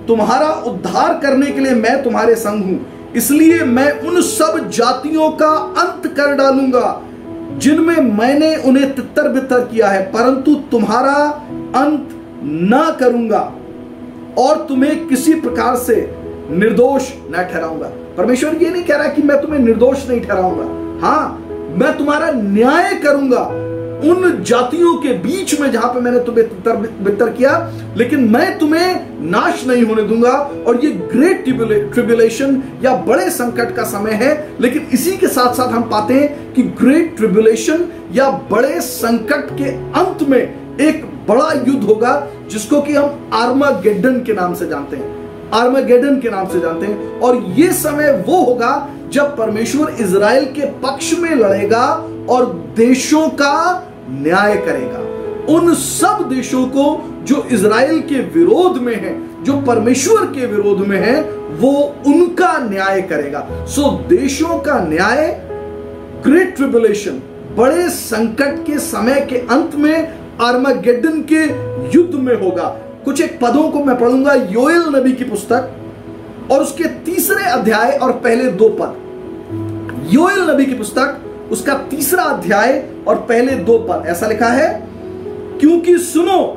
तुम्हारा उद्धार करने के लिए मैं तुम्हारे संग हूं, इसलिए मैं उन सब जातियों का अंत कर डालूंगा जिनमें मैंने उन्हें तितर बितर किया है, परंतु तुम्हारा अंत ना करूंगा और तुम्हें किसी प्रकार से निर्दोष न ठहराऊंगा। परमेश्वर ये नहीं कह रहा कि मैं तुम्हें निर्दोष नहीं ठहराऊंगा, हां, मैं तुम्हारा न्याय करूंगा उन जातियों के बीच में जहां पे मैंने तुम्हें तितर बितर किया, लेकिन मैं तुम्हें नाश नहीं होने दूंगा। और ये ग्रेट ट्रिब्यूलेशन या बड़े संकट का समय है, लेकिन इसी के साथ साथ हम पाते हैं कि ग्रेट ट्रिब्यूलेशन या बड़े संकट के अंत में एक बड़ा युद्ध होगा, जिसको कि हम आर्मागेड्डन के नाम से जानते हैं, आर्मागेड्डन के नाम से जानते हैं। और ये समय वो होगा जब परमेश्वर इज़राइल के पक्ष में लड़ेगा और देशों का न्याय करेगा। उन सब देशों को जो इज़राइल के विरोध में हैं, जो परमेश्वर के विरोध में हैं, वो उनका न्याय करेगा। सो देशों का न्याय, ग्रेट ट्रिब्यूलेशन, बड़े संकट के समय के अंत में आर्मागेड्डन के युद्ध में होगा। कुछ एक पदों को मैं पढ़ूंगा, योएल नबी की पुस्तक और उसके 3 अध्याय और पहले 2 पद। योएल नबी की पुस्तक, उसका 3 अध्याय और पहले 2 पद, ऐसा लिखा है, क्योंकि सुनो,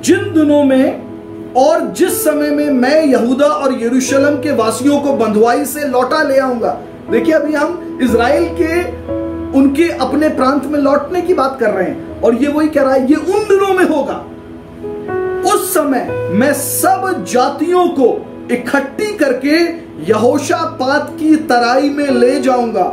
जिन दिनों में और जिस समय में मैं यहूदा और यरूशलेम के वासियों को बंधुआई से लौटा ले आऊंगा। देखिए, अभी हम इज़राइल के उनके अपने प्रांत में लौटने की बात कर रहे हैं, और ये वही कह रहा है, ये उन दिनों में होगा। उस समय मैं सब जातियों को इकट्ठी करके यहोशापात की तराई में ले जाऊंगा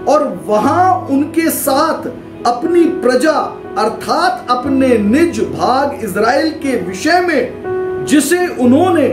और वहां उनके साथ अपनी प्रजा अर्थात अपने निज भाग इज़राइल के विषय में, जिसे उन्होंने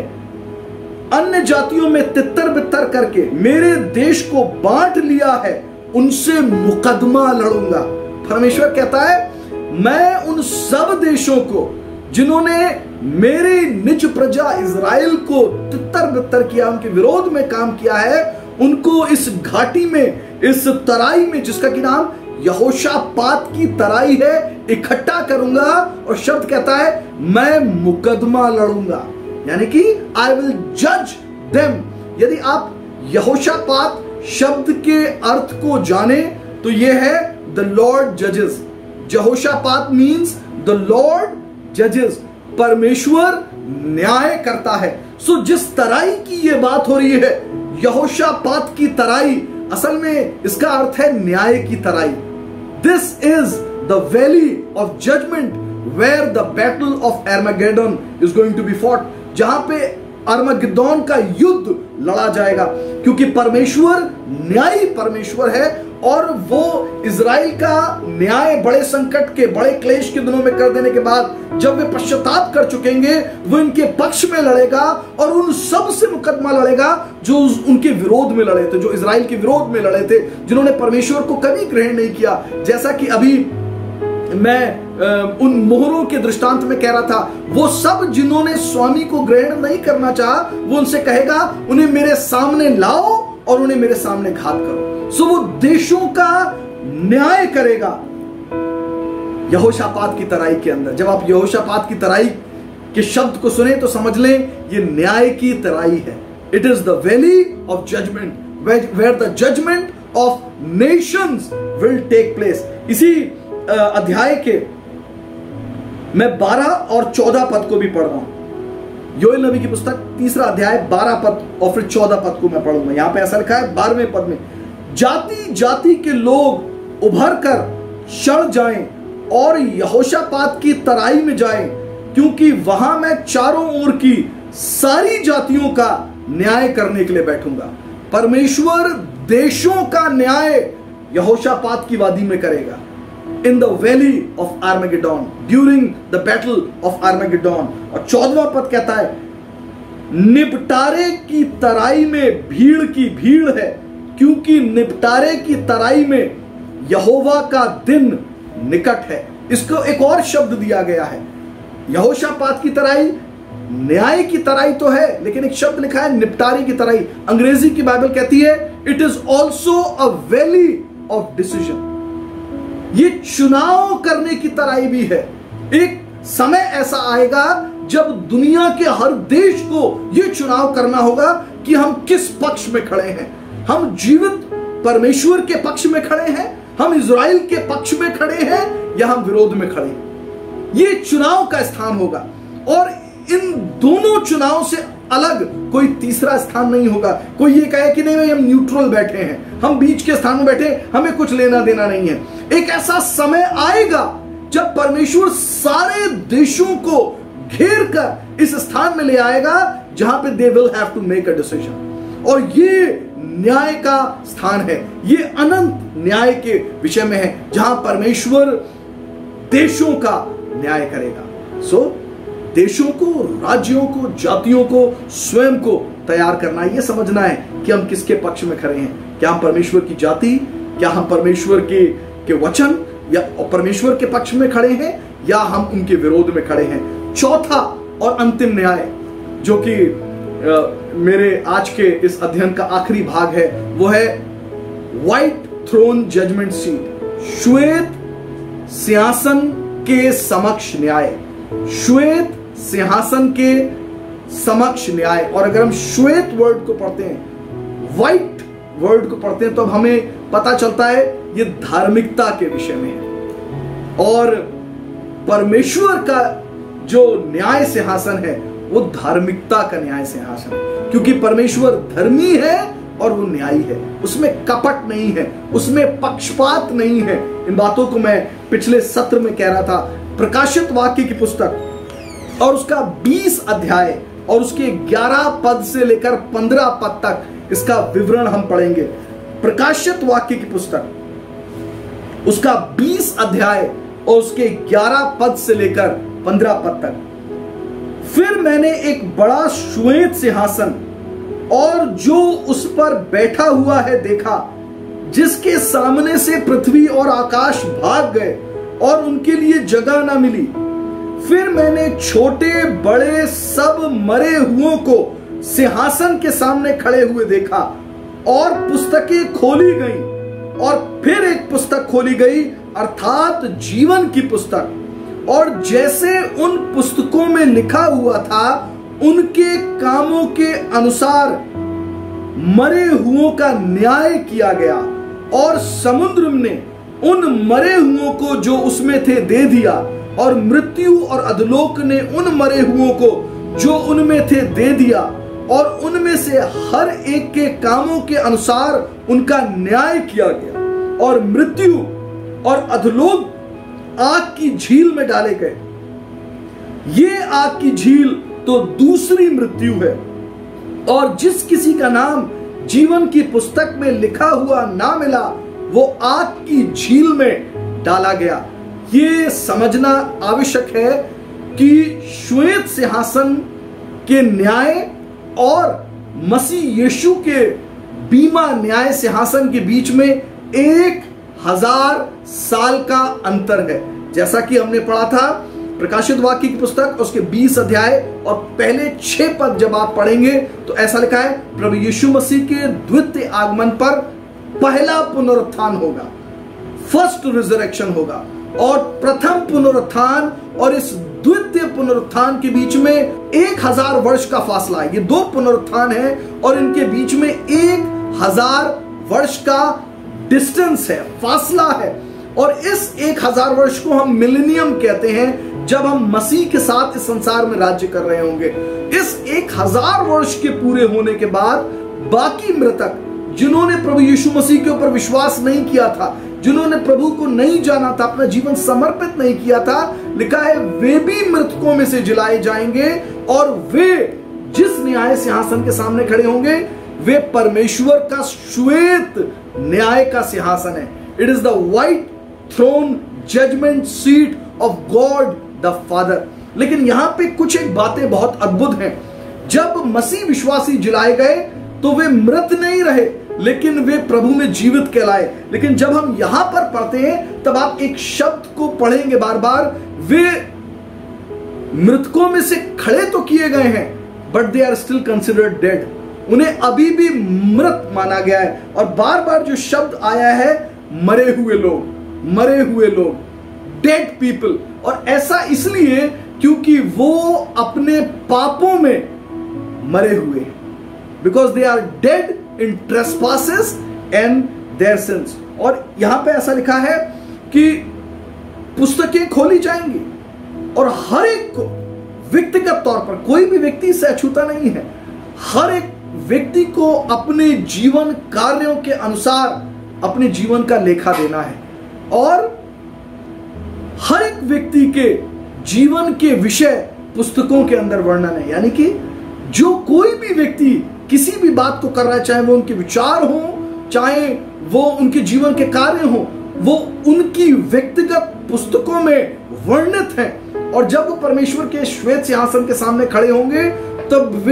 अन्य जातियों में तितर बितर करके मेरे देश को बांट लिया है, उनसे मुकदमा लड़ूंगा। परमेश्वर कहता है, मैं उन सब देशों को जिन्होंने मेरे निज प्रजा इज़राइल को तितर बितर किया, उनके विरोध में काम किया है, उनको इस घाटी में, इस तराई में, जिसका कि नाम यहोशापात की तराई है, इकट्ठा करूंगा। और शब्द कहता है, मैं मुकदमा लड़ूंगा, यानी कि आई विल जज देम। यदि आप यहोशापात शब्द के अर्थ को जाने तो यह है द लॉर्ड जजेस। यहोशापात मीन्स द लॉर्ड जजेस, परमेश्वर न्याय करता है। सो जिस तराई की यह बात हो रही है, यहोशापात की तराई, असल में इसका अर्थ है न्याय की तराई। This is the valley of judgment where the battle of Armageddon is going to be fought, जहां पे अर्मगिद्दोन का युद्ध लड़ा जाएगा, क्योंकि परमेश्वर न्यायी परमेश्वर है और वो इजराइल का न्याय बड़े संकट के, बड़े क्लेश के दिनों में कर देने के बाद जब वे पश्चाताप कर चुकेंगे, वो इनके पक्ष में लड़ेगा और उन सब से मुकदमा लड़ेगा जो उनके विरोध में लड़े थे, जो इजराइल के विरोध में लड़े थे, जिन्होंने परमेश्वर को कभी ग्रहण नहीं किया। जैसा कि अभी मैं उन मोहरों के दृष्टांत में कह रहा था, वो सब जिन्होंने स्वामी को ग्रहण नहीं करना चाहा, वो उनसे कहेगा उन्हें मेरे सामने लाओ और उन्हें मेरे सामने घात करो। सो वो देशों का न्याय करेगा यहोशापात की तराई के अंदर। जब आप यहोशापात की तराई के शब्द को सुने तो समझ लें ये न्याय की तराई है। It is the valley of judgment where the judgment of nations will take place. इसी अध्याय के मैं 12 और 14 पद को भी पढ़ रहा हूं। योएल नबी की पुस्तक 3 अध्याय 12 पद और फिर 14 पद को मैं पढ़ूंगा। यहां पे ऐसा लिखा है 12वें पद में, जाति जाति के लोग उभर कर चढ़ जाएं और यहोशापात की तराई में जाएं, क्योंकि वहां मैं चारों ओर की सारी जातियों का न्याय करने के लिए बैठूंगा। परमेश्वर देशों का न्याय यहोशापात की वादी में करेगा। In the valley of Armageddon, during the battle of Armageddon। और 14वां पद कहता है, निपटारे की तराई में भीड़ की भीड़ है, क्योंकि निपटारे की तराई में यहोवा का दिन निकट है। इसको एक और शब्द दिया गया है। यहोशापात की तराई न्याय की तराई तो है, लेकिन एक शब्द लिखा है निपटारे की तराई। अंग्रेजी की बाइबल कहती है it is also a valley of decision. ये चुनाव करने की तराई भी है। एक समय ऐसा आएगा जब दुनिया के हर देश को यह चुनाव करना होगा कि हम किस पक्ष में खड़े हैं। हम जीवित परमेश्वर के पक्ष में खड़े हैं, हम इज़राइल के पक्ष में खड़े हैं, या हम विरोध में खड़े हैं। ये चुनाव का स्थान होगा और इन दोनों चुनाव से अलग कोई तीसरा स्थान नहीं होगा। कोई ये कहे कि नहीं भाई हम न्यूट्रल बैठे हैं, हम बीच के स्थान में बैठे, हमें कुछ लेना देना नहीं है। एक ऐसा समय आएगा जब परमेश्वर सारे देशों को घेर कर इस स्थान में ले आएगा जहां पे they will have to make a decision. और ये न्याय का स्थान है, ये अनंत न्याय के विषय में है, जहां परमेश्वर देशों का न्याय करेगा। सो देशों को, राज्यों को, जातियों को, स्वयं को तैयार करना है। यह समझना है कि हम किसके पक्ष में खड़े हैं। क्या हम परमेश्वर की जाति, क्या हम परमेश्वर के वचन या परमेश्वर के पक्ष में खड़े हैं, या हम उनके विरोध में खड़े हैं। चौथा और अंतिम न्याय जो कि मेरे आज के इस अध्ययन का आखिरी भाग है, वो है व्हाइट थ्रोन जजमेंट सीट, श्वेत सिंहासन के समक्ष न्याय। श्वेत सिंहासन के समक्ष न्याय। और अगर हम श्वेत वर्ड को पढ़ते हैं, व्हाइट वर्ड को पढ़ते हैं, तो हमें पता चलता है ये धार्मिकता के विषय में है। और परमेश्वर का जो न्याय सिंहासन है वो धार्मिकता का न्याय सिंहासन है, क्योंकि परमेश्वर धर्मी है और वो न्यायी है। उसमें कपट नहीं है, उसमें पक्षपात नहीं है। इन बातों को मैं पिछले सत्र में कह रहा था। प्रकाशित वाक्य की पुस्तक और उसका 20 अध्याय और उसके 11 पद से लेकर 15 पद तक इसका विवरण हम पढ़ेंगे। प्रकाशित वाक्य की पुस्तक उसका 20 अध्याय और उसके 11 पद से लेकर 15 पद तक। फिर मैंने एक बड़ा श्वेत सिंहासन और जो उस पर बैठा हुआ है देखा, जिसके सामने से पृथ्वी और आकाश भाग गए और उनके लिए जगह ना मिली। फिर मैंने छोटे बड़े सब मरे हुओं को सिंहासन के सामने खड़े हुए देखा और पुस्तकें खोली गईं और फिर एक पुस्तक खोली गई, अर्थात जीवन की पुस्तक। और जैसे उन पुस्तकों में लिखा हुआ था उनके कामों के अनुसार मरे हुओं का न्याय किया गया, और समुद्र ने उन मरे हुओं को जो उसमें थे दे दिया, और मृत्यु और अधोलोक ने उन मरे हुओं को जो उनमें थे दे दिया, और उनमें से हर एक के कामों के अनुसार उनका न्याय किया गया। और मृत्यु और अधोलोक आग की झील में डाले गए। ये आग की झील तो दूसरी मृत्यु है और जिस किसी का नाम जीवन की पुस्तक में लिखा हुआ ना मिला वो आग की झील में डाला गया। ये समझना आवश्यक है कि श्वेत सिंहासन के न्याय और मसीह यीशु के बीमा न्याय सिंहासन के बीच में 1000 साल का अंतर है। जैसा कि हमने पढ़ा था प्रकाशित वाक्य की पुस्तक उसके 20 अध्याय और पहले 6 पद जब आप पढ़ेंगे तो ऐसा लिखा है, प्रभु यीशु मसीह के द्वितीय आगमन पर पहला पुनरुत्थान होगा, फर्स्ट रिजरेक्शन होगा, और प्रथम पुनरुत्थान और इस द्वितीय पुनरुत्थान के बीच में 1000 वर्ष का फासला है। ये 2 पुनरुत्थान है और इनके बीच में 1000 वर्ष का डिस्टेंस है, फासला है। और इस 1000 वर्ष को हम मिलेनियम कहते हैं, जब हम मसीह के साथ इस संसार में राज्य कर रहे होंगे। इस 1000 वर्ष के पूरे होने के बाद बाकी मृतक जिन्होंने प्रभु यीशु मसीह के ऊपर विश्वास नहीं किया था, जिन्होंने प्रभु को नहीं जाना था, अपना जीवन समर्पित नहीं किया था, लिखा है वे भी मृतकों में से जिलाए जाएंगे और वे जिस न्याय सिंहासन के सामने खड़े होंगे वे परमेश्वर का श्वेत न्याय का सिंहासन है। It is the white throne judgment seat of God the father. लेकिन यहां पे कुछ एक बातें बहुत अद्भुत हैं। जब मसीह विश्वासी जिलाए गए तो वे मृत नहीं रहे, लेकिन वे प्रभु में जीवित कहलाए। लेकिन जब हम यहां पर पढ़ते हैं तब आप एक शब्द को पढ़ेंगे बार बार, वे मृतकों में से खड़े तो किए गए हैं but they are still considered dead. उन्हें अभी भी मृत माना गया है। और बार बार जो शब्द आया है मरे हुए लोग, डेड पीपल। और ऐसा इसलिए क्योंकि वो अपने पापों में मरे हुए हैं, because they are dead in trespasses and their sins. और यहां पे ऐसा लिखा है कि पुस्तकें खोली जाएंगी और हर एक को व्यक्तिगत तौर पर, कोई भी व्यक्ति इससे अछूता नहीं है, हर एक व्यक्ति को अपने जीवन कार्यों के अनुसार अपने जीवन का लेखा देना है और हर एक व्यक्ति के जीवन के विषय पुस्तकों के अंदर वर्णन है। यानी कि जो कोई भी व्यक्ति किसी भी बात को कर रहा है, चाहे वो उनके विचार हो, चाहे वो उनके जीवन के कार्य हो, वो उनकी व्यक्तिगत पुस्तकों में वर्णित है। और जब वो परमेश्वर के श्वेत सिंहासन के सामने खड़े होंगे तब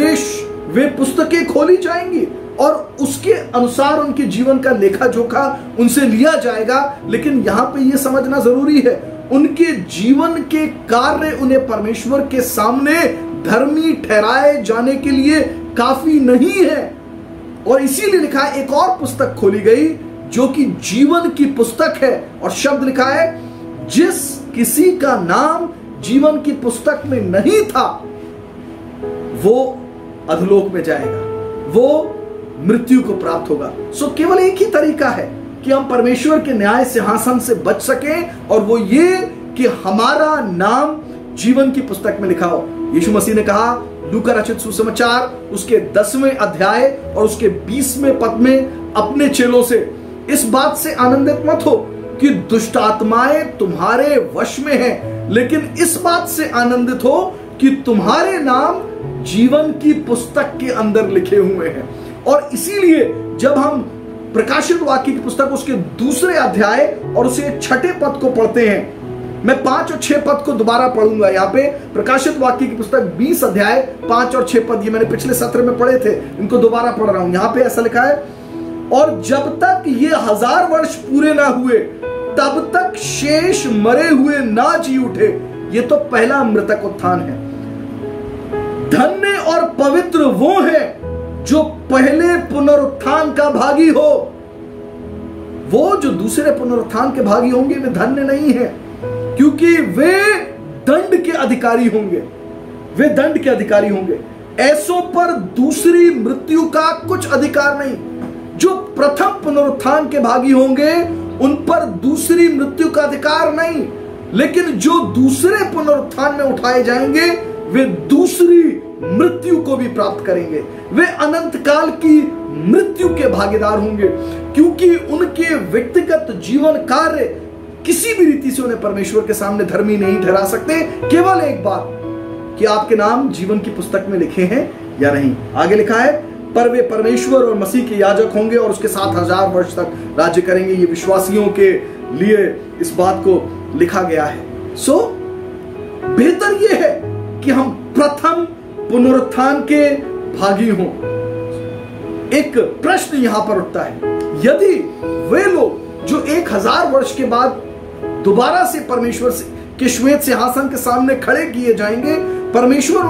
वे पुस्तकें खोली जाएंगी और उसके अनुसार उनके जीवन का लेखा जोखा उनसे लिया जाएगा। लेकिन यहां पे ये समझना जरूरी है, उनके जीवन के कार्य उन्हें परमेश्वर के सामने धर्मी ठहराए जाने के लिए काफी नहीं है। और इसीलिए लिखा है एक और पुस्तक खोली गई जो कि जीवन की पुस्तक है, और शब्द लिखा है जिस किसी का नाम जीवन की पुस्तक में नहीं था वो अधोलोक में जाएगा, वो मृत्यु को प्राप्त होगा। सो केवल एक ही तरीका है कि हम परमेश्वर के न्याय सिंहासन से बच सकें, और वो ये कि हमारा नाम जीवन की पुस्तक में लिखा हो। यीशु मसीह ने कहा लूका रचित सुसमाचार उसके 10वें अध्याय और उसके 20वें पद में अपने चेलों से, इस बात से आनंदित मत हो कि दुष्ट आत्माएं तुम्हारे वश में हैं, लेकिन इस बात से आनंदित हो कि तुम्हारे नाम जीवन की पुस्तक के अंदर लिखे हुए हैं। और इसीलिए जब हम प्रकाशित वाक्य की पुस्तक उसके 2 अध्याय और उसे 6 पद को पढ़ते हैं, मैं 5 और 6 पद को दोबारा पढ़ूंगा। यहाँ पे प्रकाशित वाक्य की पुस्तक 20 अध्याय 5 और 6 पद, ये मैंने पिछले सत्र में पढ़े थे, इनको दोबारा पढ़ रहा हूं। यहाँ पे ऐसा लिखा है, और जब तक ये 1000 वर्ष पूरे ना हुए तब तक शेष मरे हुए ना जी उठे। ये तो पहला मृतक उत्थान है। धन्य और पवित्र वो है जो पहले पुनरुत्थान का भागी हो। वो जो दूसरे पुनरुत्थान के भागी होंगे वे धन्य नहीं है, क्योंकि वे दंड के अधिकारी होंगे, वे दंड के अधिकारी होंगे। ऐसों पर दूसरी मृत्यु का कुछ अधिकार नहीं। जो प्रथम पुनरुत्थान के भागी होंगे उन पर दूसरी मृत्यु का अधिकार नहीं, लेकिन जो दूसरे पुनरुत्थान में उठाए जाएंगे वे दूसरी मृत्यु को भी प्राप्त करेंगे। वे अनंत काल की मृत्यु के भागीदार होंगे, क्योंकि उनके व्यक्तिगत जीवन कार्य किसी भी रीति से उन्हें परमेश्वर के सामने धर्मी नहीं ठहरा सकते। केवल एक बात कि आपके नाम जीवन की पुस्तक में लिखे हैं या नहीं। आगे लिखा है, पर वे परमेश्वर और मसीह के याजक होंगे और उसके साथ 1000 वर्ष तक राज्य करेंगे। ये विश्वासियों के लिए इस बात को लिखा गया है। सो बेहतर ये है कि हम प्रथम पुनरुत्थान के भागी हों। एक प्रश्न यहां पर उठता है, यदि वे लोग जो 1000 वर्ष के बाद दोबारा से परमेश्वर के श्वेत सिंहासन के सामने खड़े किए जाएंगे, परमेश्वर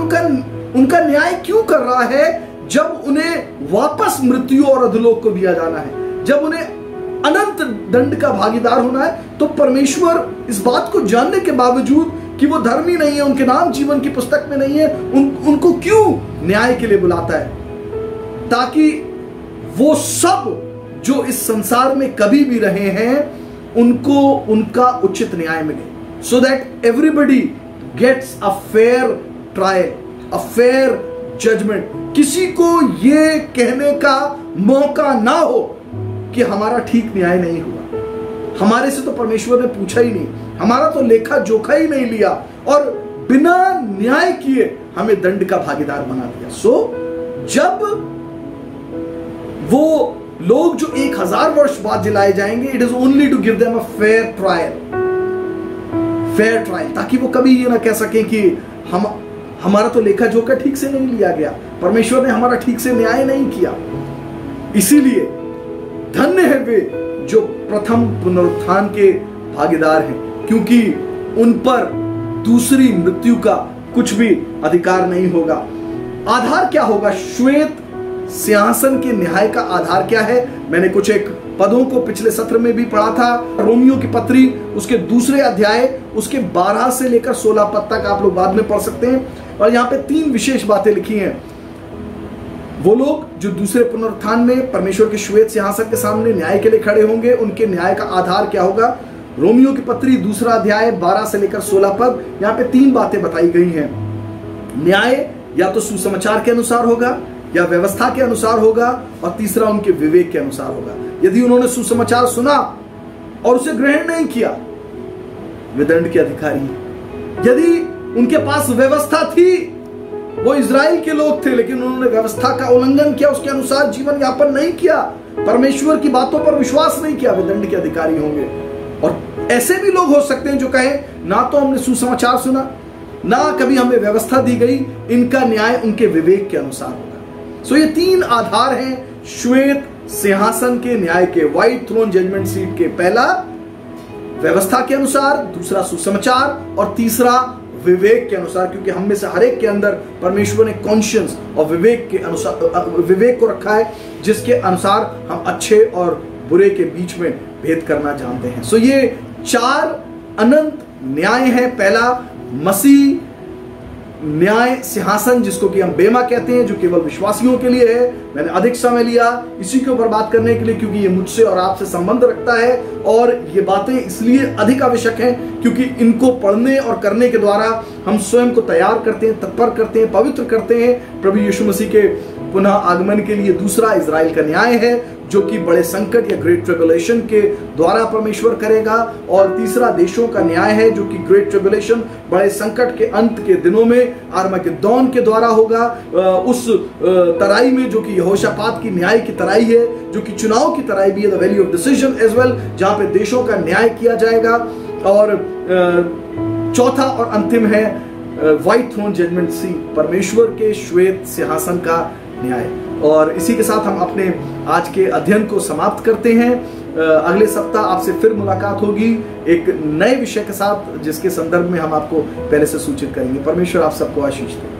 उनका न्याय क्यों कर रहा है जब उन्हें वापस मृत्यु और अधोलोक को दिया जाना है, जब उन्हें अनंत दंड का भागीदार होना है? तो परमेश्वर इस बात को जानने के बावजूद कि वो धर्मी नहीं है, उनके नाम जीवन की पुस्तक में नहीं है, उनको क्यों न्याय के लिए बुलाता है? ताकि वो सब जो इस संसार में कभी भी रहे हैं उनको उनका उचित न्याय मिले, so that everybody gets a fair trial, a fair judgment. किसी को ये कहने का मौका ना हो कि हमारा ठीक न्याय नहीं हुआ, हमारे से तो परमेश्वर ने पूछा ही नहीं, हमारा तो लेखा जोखा ही नहीं लिया और बिना न्याय किए हमें दंड का भागीदार बना दिया। सो जब वो लोग जो 1000 वर्ष बाद जिलाए जाएंगे, it is only to give them a fair trial, fair trial, ताकि वो कभी ये ना कह सके कि हमारा तो लेखा जोखा ठीक से नहीं लिया गया, परमेश्वर ने हमारा ठीक से न्याय नहीं किया। इसीलिए धन्य है वे जो प्रथम पुनरुत्थान के भागीदार हैं, क्योंकि उन पर दूसरी मृत्यु का कुछ भी अधिकार नहीं होगा। आधार क्या होगा? श्वेत सिंहासन के न्याय का आधार क्या है? मैंने कुछ एक पदों को पिछले सत्र में भी पढ़ा था। रोमियो की पत्री उसके 2 अध्याय उसके 12 से लेकर 16 पद तक आप लोग बाद में पढ़ सकते हैं। और यहाँ पे 3 विशेष बातें लिखी हैं। वो लोग जो दूसरे पुनरुत्थान में परमेश्वर के श्वेत सिंहासन के सामने न्याय के लिए खड़े होंगे, उनके न्याय का आधार क्या होगा? रोमियो की पत्री 2 अध्याय 12 से लेकर 16 पद, यहाँ पे 3 बातें बताई गई हैं। न्याय या तो सुसमाचार के अनुसार होगा, या व्यवस्था के अनुसार होगा, और तीसरा उनके विवेक के अनुसार होगा। यदि उन्होंने सुसमाचार सुना और उसे ग्रहण नहीं किया, वे दंड के अधिकारी हैं। यदि उनके पास व्यवस्था थी, वो इजराइल के लोग थे, लेकिन उन्होंने व्यवस्था का उल्लंघन किया, उसके अनुसार जीवन यापन नहीं किया, परमेश्वर की बातों पर विश्वास नहीं किया, वे दंड के अधिकारी होंगे। और ऐसे भी लोग हो सकते हैं जो कहें, ना तो हमने सुसमाचार सुना, ना कभी हमें व्यवस्था दी गई, इनका न्याय उनके विवेक के अनुसार होगा। सो ये 3 आधार हैं श्वेत सिंहासन के न्याय के, व्हाइट थ्रोन जजमेंट सीट के। पहला व्यवस्था के अनुसार, दूसरा सुसमाचार, और तीसरा विवेक के अनुसार, क्योंकि हम में से हर एक के अंदर परमेश्वर ने कॉन्शियंस और विवेक के अनुसार विवेक को रखा है, जिसके अनुसार हम अच्छे और बुरे के बीच में भेद करना जानते हैं। सो ये 4 अनंत न्याय है। पहला मसीह न्याय सिंहासन, जिसको कि हम बेमा कहते हैं, जो केवल विश्वासियों के लिए है। मैंने अधिक समय लिया इसी के ऊपर बात करने के लिए, क्योंकि ये मुझसे और आपसे संबंध रखता है, और ये बातें इसलिए अधिक आवश्यक हैं क्योंकि इनको पढ़ने और करने के द्वारा हम स्वयं को तैयार करते हैं, तत्पर करते हैं, पवित्र करते हैं प्रभु यीशु मसीह के पुनः आगमन के लिए। दूसरा इजराइल का न्याय है, जो कि बड़े संकट या ग्रेट ट्रिबुलेशन के द्वारा परमेश्वर करेगा, और तीसरा देशों का न्याय है, जो कि ग्रेट ट्रिबुलेशन, बड़े संकट के अंत के दिनों में आर्मगेद्दोन के द्वारा होगा। उस तराई में जो कि यहोशापात की न्याय की तराई है, जो कि चुनाव की तराई भी है, the valley of decision as well, जहां पे देशों का न्याय किया जाएगा। और चौथा और अंतिम है व्हाइट थ्रोन जजमेंट सीट, परमेश्वर के श्वेत सिंहासन का न्याय। और इसी के साथ हम अपने आज के अध्ययन को समाप्त करते हैं। अगले सप्ताह आपसे फिर मुलाकात होगी एक नए विषय के साथ, जिसके संदर्भ में हम आपको पहले से सूचित करेंगे। परमेश्वर आप सबको आशीष दे।